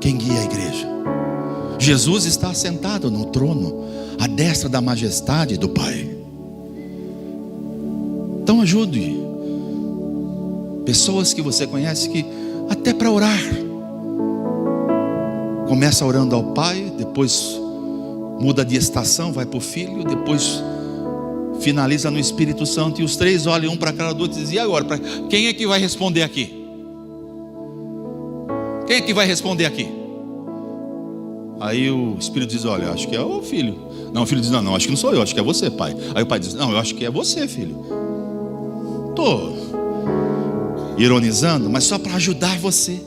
quem guia a igreja. Jesus está sentado no trono, à destra da majestade do Pai. Então ajude pessoas que você conhece, que até para orar, começa orando ao Pai, depois muda de estação, vai para o Filho, depois finaliza no Espírito Santo, e os três olham um para a cara do outro e dizem: e agora? Quem é que vai responder aqui? Quem é que vai responder aqui? Aí o Espírito diz: olha, acho que é o Filho. Não, o Filho diz: não, acho que não sou eu, acho que é você, Pai. Aí o Pai diz: não, eu acho que é você, Filho. Estou ironizando, mas só para ajudar você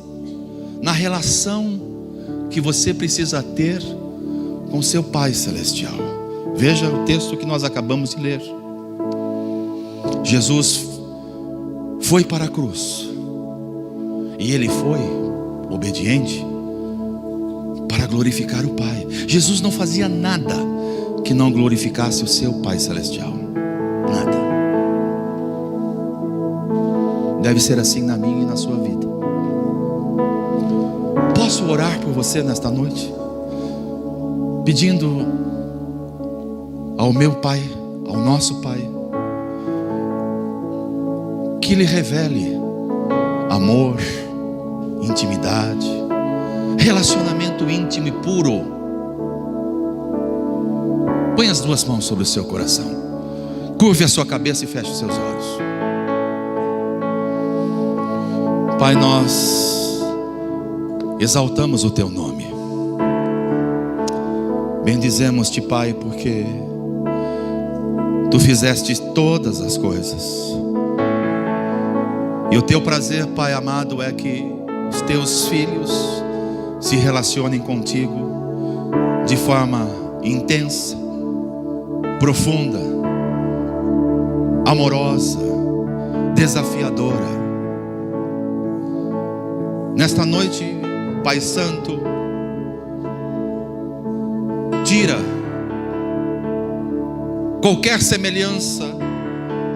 na relação que você precisa ter com seu Pai Celestial. Veja o texto que nós acabamos de ler. Jesus foi para a cruz, e Ele foi obediente para glorificar o Pai. Jesus não fazia nada que não glorificasse o seu Pai Celestial. Nada. Deve ser assim na minha e na sua vida. Posso orar por você nesta noite, pedindo ao meu Pai, ao nosso Pai, que Ele revele amor, intimidade, relacionamento íntimo e puro. Põe as duas mãos sobre o seu coração, curve a sua cabeça e feche os seus olhos. Pai, nós exaltamos o Teu nome, bendizemos-te, Pai, porque Tu fizeste todas as coisas, e o Teu prazer, Pai amado, é que os Teus filhos se relacionem contigo de forma intensa, profunda, amorosa, desafiadora. Nesta noite, Pai Santo, tira qualquer semelhança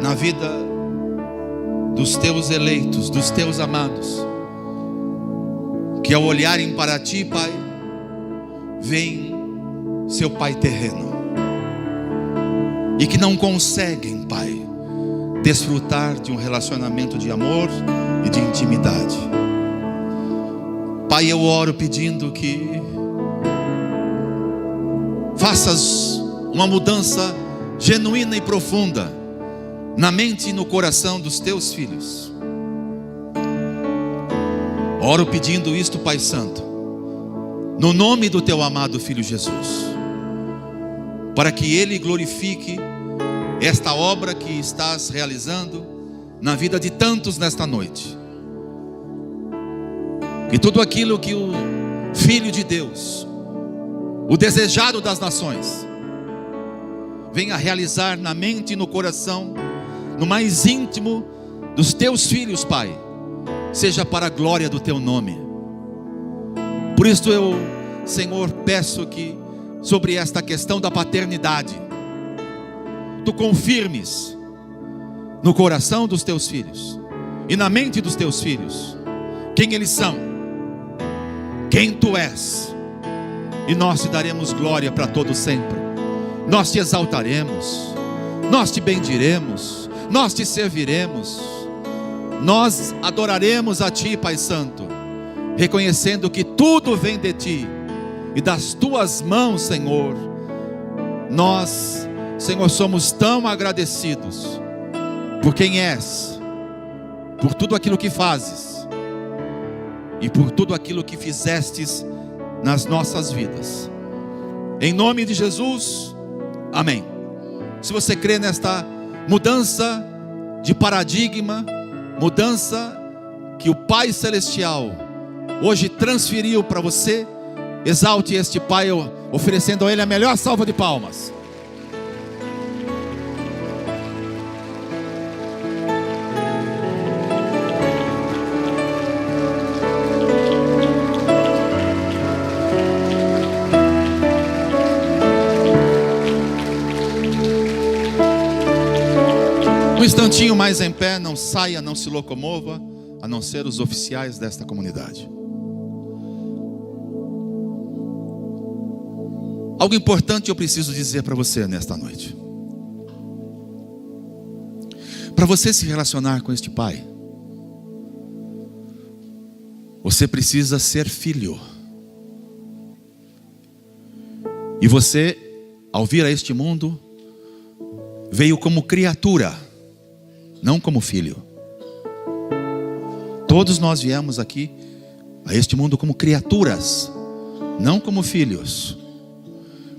na vida dos Teus eleitos, dos Teus amados, que ao olharem para Ti, Pai, veem seu pai terreno, e que não conseguem, Pai, desfrutar de um relacionamento de amor e de intimidade. Pai, eu oro pedindo que faças uma mudança genuína e profunda na mente e no coração dos Teus filhos. Oro pedindo isto, Pai Santo, no nome do Teu amado Filho Jesus, para que Ele glorifique esta obra que estás realizando na vida de tantos nesta noite. Que tudo aquilo que o Filho de Deus, o desejado das nações, venha realizar na mente e no coração, no mais íntimo dos Teus filhos, Pai, seja para a glória do Teu nome. Por isso eu, Senhor, peço que sobre esta questão da paternidade, Tu confirmes no coração dos Teus filhos e na mente dos Teus filhos quem eles são, quem Tu és, e nós Te daremos glória para todo sempre. Nós Te exaltaremos, nós Te bendiremos, nós Te serviremos, nós adoraremos a Ti, Pai Santo, reconhecendo que tudo vem de Ti e das Tuas mãos, Senhor. Nós, Senhor, somos tão agradecidos por quem és, por tudo aquilo que fazes e por tudo aquilo que fizestes nas nossas vidas. Em nome de Jesus, amém. Se você crê nesta mudança de paradigma, mudança que o Pai Celestial hoje transferiu para você, exalte este Pai, oferecendo a Ele a melhor salva de palmas. Um instantinho mais em pé, não saia, não se locomova, a não ser os oficiais desta comunidade. Algo importante eu preciso dizer para você nesta noite. Para você se relacionar com este Pai, você precisa ser filho. E você, ao vir a este mundo, veio como criatura, não como filho. Todos nós viemos aqui a este mundo como criaturas, não como filhos.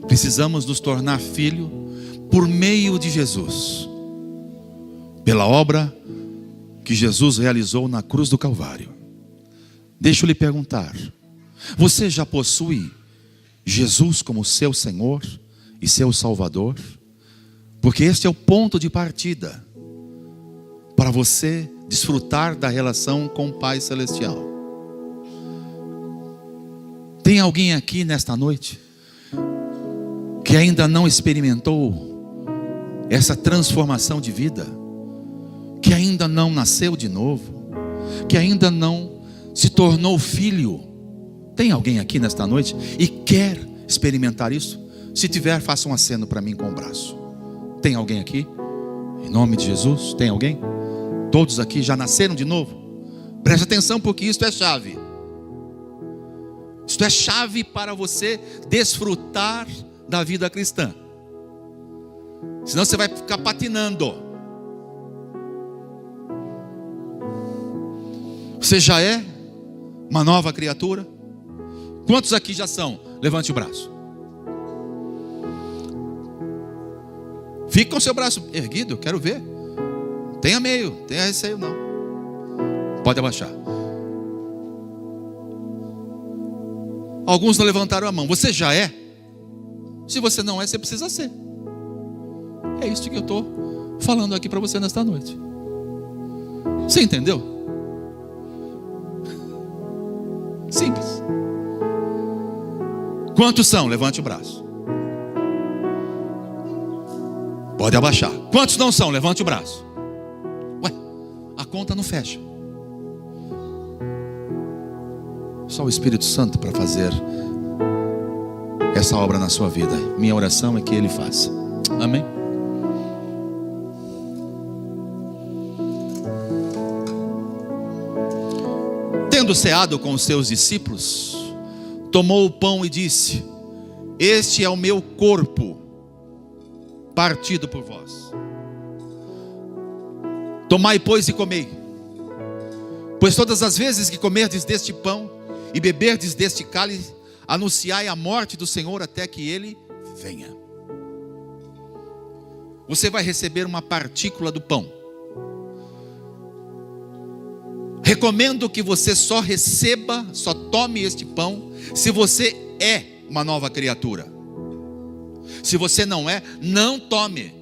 Precisamos nos tornar filho por meio de Jesus, pela obra que Jesus realizou na cruz do Calvário. Deixa eu lhe perguntar: você já possui Jesus como seu Senhor e seu Salvador? Porque este é o ponto de partida para você desfrutar da relação com o Pai Celestial. Tem alguém aqui nesta noite que ainda não experimentou essa transformação de vida? Que ainda não nasceu de novo? Que ainda não se tornou filho? Tem alguém aqui nesta noite e quer experimentar isso? Se tiver, faça um aceno para mim com o braço. Tem alguém aqui? Em nome de Jesus, tem alguém? Todos aqui já nasceram de novo? Preste atenção, porque isto é chave. Isto é chave para você desfrutar da vida cristã. Senão você vai ficar patinando. Você já é uma nova criatura? Quantos aqui já são? Levante o braço. Fique com o seu braço erguido, eu quero ver. Tenha meio, tenha receio não. Pode abaixar. Alguns não levantaram a mão. Você já é? Se você não é, você precisa ser. É isso que eu estou falando aqui para você nesta noite. Você entendeu? Simples. Quantos são? Levante o braço. Pode abaixar. Quantos não são? Levante o braço. Ué, a conta não fecha. Só o Espírito Santo para fazer essa obra na sua vida. Minha oração é que Ele faça. Amém? Tendo ceado com os seus discípulos, tomou o pão e disse: este é o meu corpo, partido por vós. Tomai, pois, e comei. Pois todas as vezes que comerdes deste pão e beberdes deste cálice, anunciai a morte do Senhor até que Ele venha. Você vai receber uma partícula do pão. Recomendo que você só receba, só tome este pão, se você é uma nova criatura. Se você não é, não tome.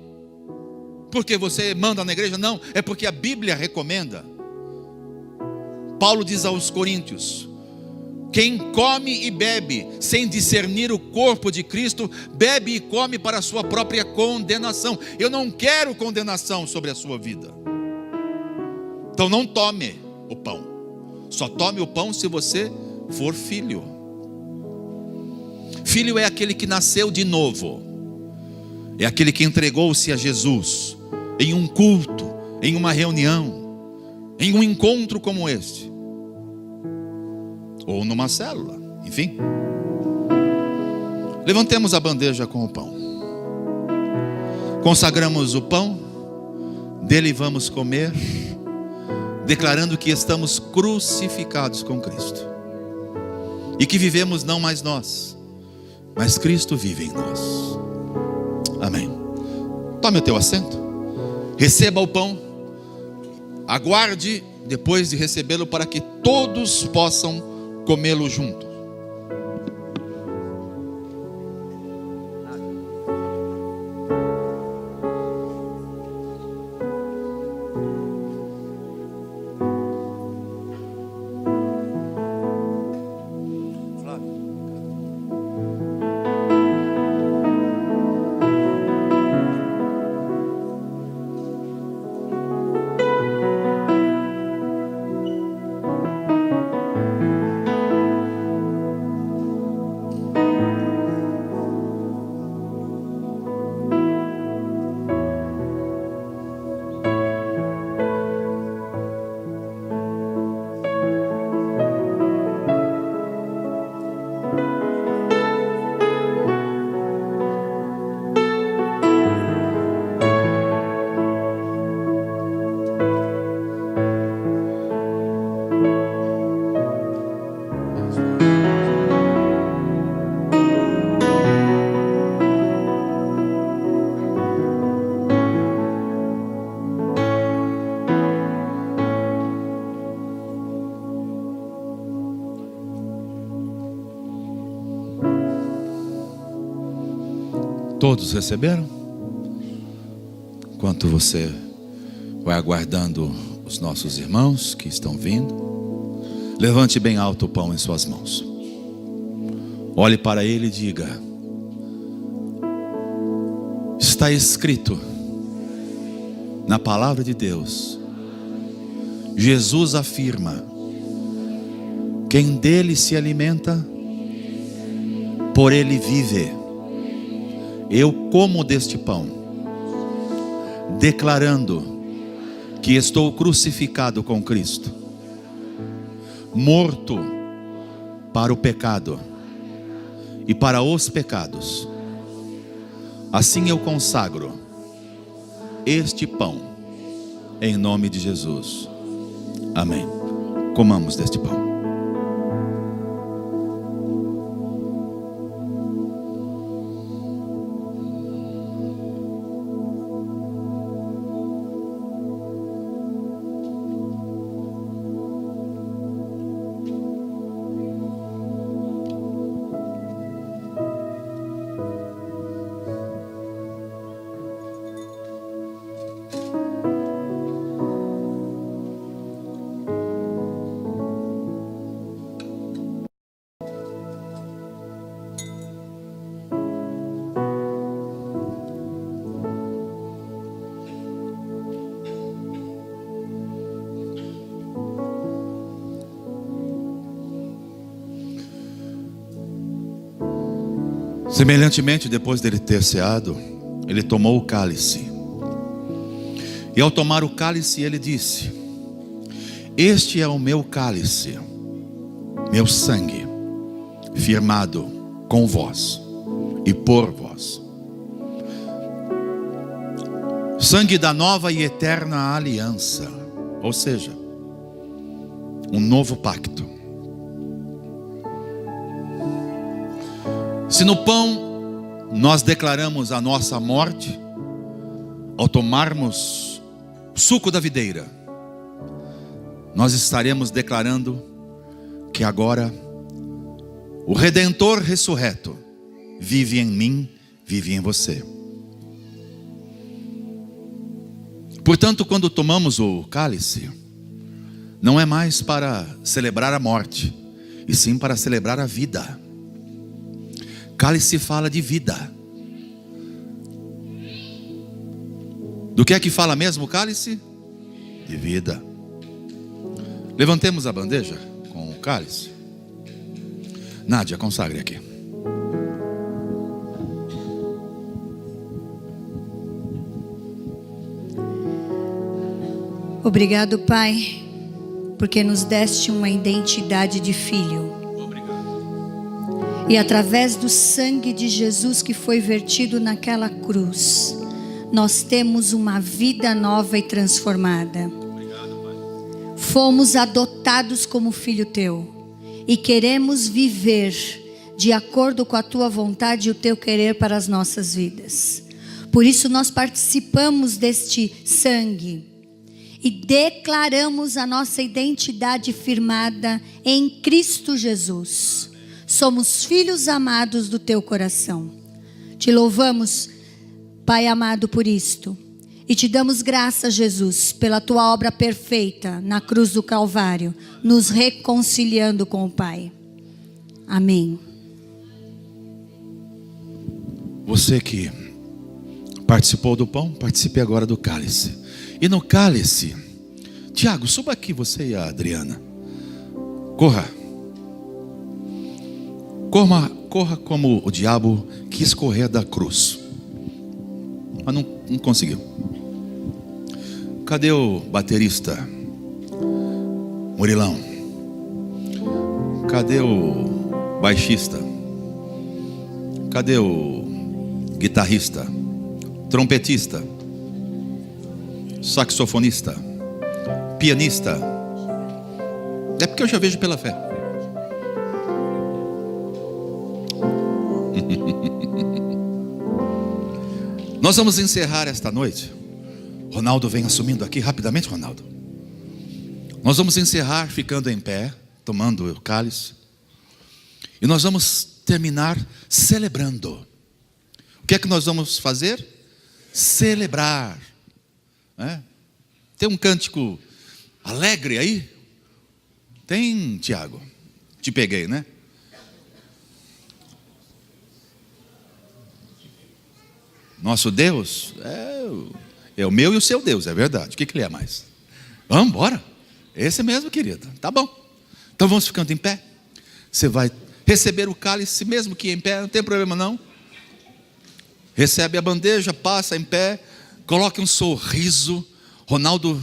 Porque você manda na igreja? Não, é porque a Bíblia recomenda. Paulo diz aos Coríntios: quem come e bebe sem discernir o corpo de Cristo, bebe e come para a sua própria condenação. Eu não quero condenação sobre a sua vida. Então não tome o pão. Só tome o pão se você for filho. Filho é aquele que nasceu de novo. É aquele que entregou-se a Jesus em um culto, em uma reunião, em um encontro como este, ou numa célula, enfim. Levantemos a bandeja com o pão. Consagramos o pão, dele vamos comer, declarando que estamos crucificados com Cristo e que vivemos não mais nós, mas Cristo vive em nós. Amém. Tome o teu assento, receba o pão, aguarde depois de recebê-lo para que todos possam comê-lo junto. Todos receberam? Enquanto você vai aguardando os nossos irmãos que estão vindo, levante bem alto o pão em suas mãos. Olhe para ele e diga: está escrito na palavra de Deus, Jesus afirma: quem dele se alimenta, por ele vive. Eu como deste pão, declarando que estou crucificado com Cristo, morto para o pecado e para os pecados. Assim eu consagro este pão em nome de Jesus. Amém. Comamos deste pão. Semelhantemente, depois dele ter ceado, ele tomou o cálice. E ao tomar o cálice, ele disse: este é o meu cálice, meu sangue, firmado com vós e por vós. Sangue da nova e eterna aliança, ou seja, um novo pacto. Se no pão nós declaramos a nossa morte, ao tomarmos o suco da videira, nós estaremos declarando que agora o Redentor ressurreto vive em mim, vive em você. Portanto, quando tomamos o cálice, não é mais para celebrar a morte, e sim para celebrar a vida. Cálice fala de vida. Do que é que fala mesmo o cálice? De vida. Levantemos a bandeja com o cálice. Nádia, consagre aqui. Obrigado, Pai, porque nos deste uma identidade de filho. E através do sangue de Jesus que foi vertido naquela cruz, nós temos uma vida nova e transformada. Fomos adotados como filho teu e queremos viver de acordo com a tua vontade e o teu querer para as nossas vidas. Por isso nós participamos deste sangue e declaramos a nossa identidade firmada em Cristo Jesus. Somos filhos amados do teu coração. Te louvamos, Pai amado, por isto. E te damos graças, Jesus, pela tua obra perfeita na cruz do Calvário, nos reconciliando com o Pai. Amém. Você que participou do pão, participe agora do cálice. E no cálice, Tiago, suba aqui, você e a Adriana. Corra. Corra como o diabo quis correr da cruz, mas não conseguiu. Cadê o baterista Murilão? Cadê o baixista? Cadê o guitarrista? Trompetista? Saxofonista? Pianista? É porque eu já vejo pela fé. Nós vamos encerrar esta noite. Ronaldo vem assumindo aqui rapidamente, Ronaldo. Nós vamos encerrar ficando em pé, tomando o cálice. E nós vamos terminar celebrando O que é que nós vamos fazer? Celebrar. Tem um cântico alegre aí? Tem, Tiago? Te peguei, né? Nosso Deus é o meu e o seu Deus, é verdade. O que ele é mais? Vamos embora. Esse mesmo, querido. Tá bom. Então vamos ficando em pé. Você vai receber o cálice, mesmo que em pé, não tem problema não. Recebe a bandeja, passa em pé, coloque um sorriso. Ronaldo,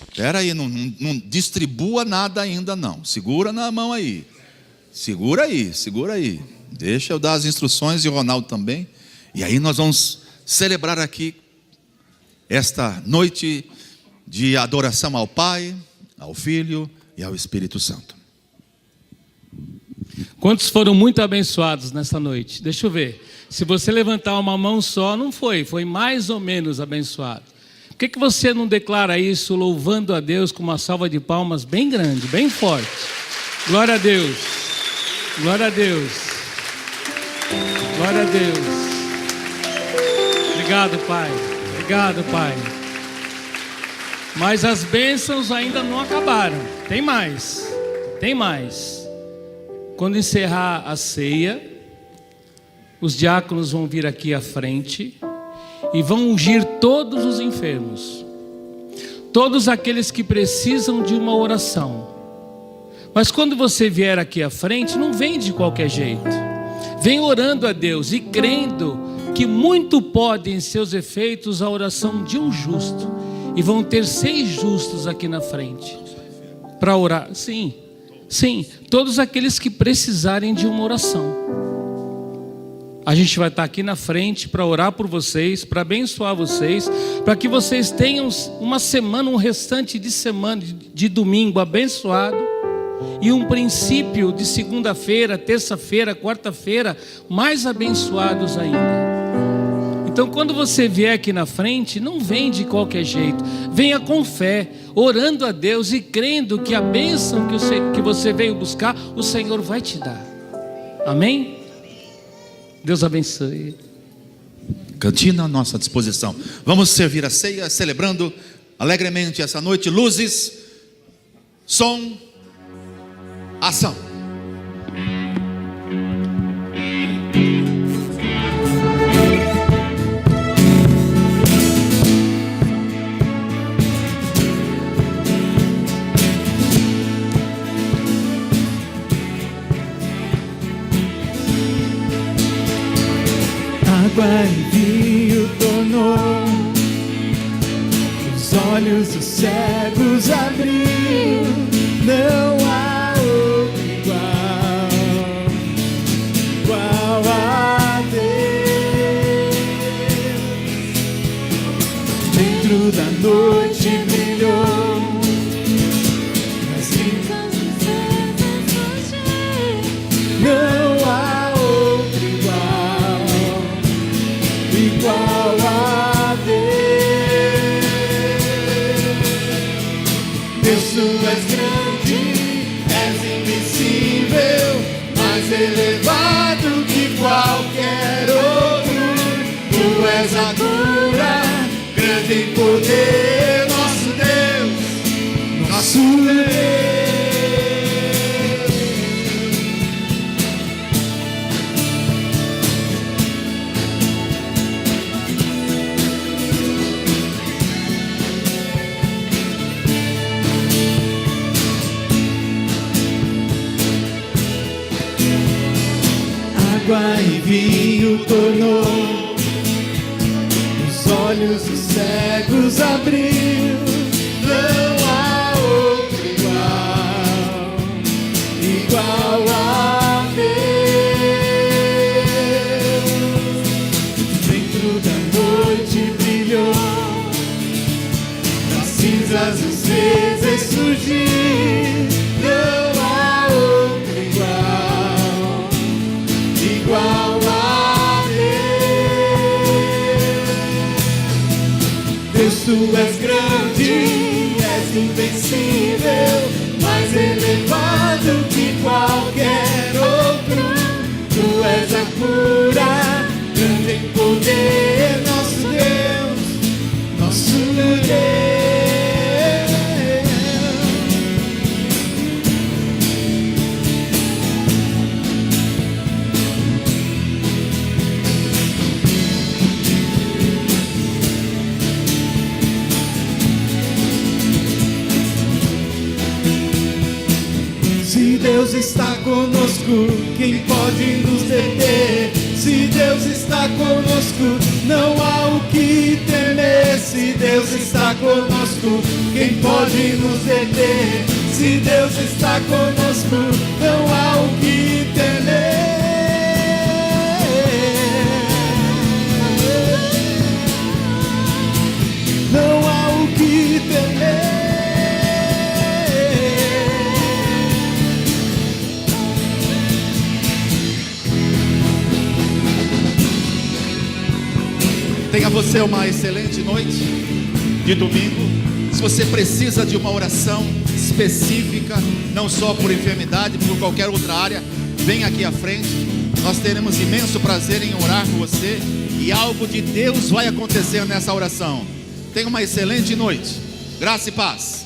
espera aí, não distribua nada ainda não. Segura na mão aí. Segura aí. Deixa eu dar as instruções e o Ronaldo também. E aí nós vamos celebrar aqui esta noite de adoração ao Pai, ao Filho e ao Espírito Santo. Quantos foram muito abençoados nessa noite? Deixa eu ver. Se você levantar uma mão só, não foi mais ou menos abençoado. Por que você não declara isso louvando a Deus com uma salva de palmas bem grande, bem forte? Glória a Deus. Glória a Deus. Glória a Deus. Obrigado, Pai. Obrigado, Pai. Mas as bênçãos ainda não acabaram. Tem mais. Quando encerrar a ceia, os diáconos vão vir aqui à frente e vão ungir todos os enfermos, todos aqueles que precisam de uma oração. Mas quando você vier aqui à frente, não vem de qualquer jeito. Vem orando a Deus e crendo que muito pode em seus efeitos a oração de um justo. E vão ter 6 justos aqui na frente para orar. Sim, todos aqueles que precisarem de uma oração. A gente vai estar aqui na frente para orar por vocês, para abençoar vocês, para que vocês tenham uma semana, um restante de semana, de domingo abençoado, e um princípio de segunda-feira, terça-feira, quarta-feira, mais abençoados ainda. Então quando você vier aqui na frente, não vem de qualquer jeito, venha com fé, orando a Deus e crendo que a bênção que você veio buscar, o Senhor vai te dar. Amém? Deus abençoe. Cantina à nossa disposição. Vamos servir a ceia, celebrando alegremente essa noite. Luzes, som, ação. Água e vinho tornou os olhos dos cegos abriu. Não há outro igual a Deus. Dentro da noite brilhou, nas vidas não há outro igual a Deus. Deus, tu és grande, és invencível, mais elevado que qualquer outro. Tu és a cura, grande em poder, nosso Deus, nosso Deus. Água e vinho tornou, os olhos dos cegos abriu. Não há outro igual a Deus. Dentro da noite brilhou, das cinzas os vezes surgir. Não há outro igual a Deus. Deus, tu és grande, és invencível, mais elevado que qualquer outro. Tu és a cura, grande em poder. poder, nosso Deus, nosso Deus. Se Deus está conosco, quem pode nos deter? Se Deus está conosco, não há o que temer. Se Deus está conosco, quem pode nos deter? Se Deus está conosco, não há o que temer. Não há o que temer. Tenha você uma excelente noite de domingo. Se você precisa de uma oração específica, não só por enfermidade, por qualquer outra área, vem aqui à frente. Nós teremos imenso prazer em orar com você e algo de Deus vai acontecer nessa oração. Tenha uma excelente noite. Graça e paz.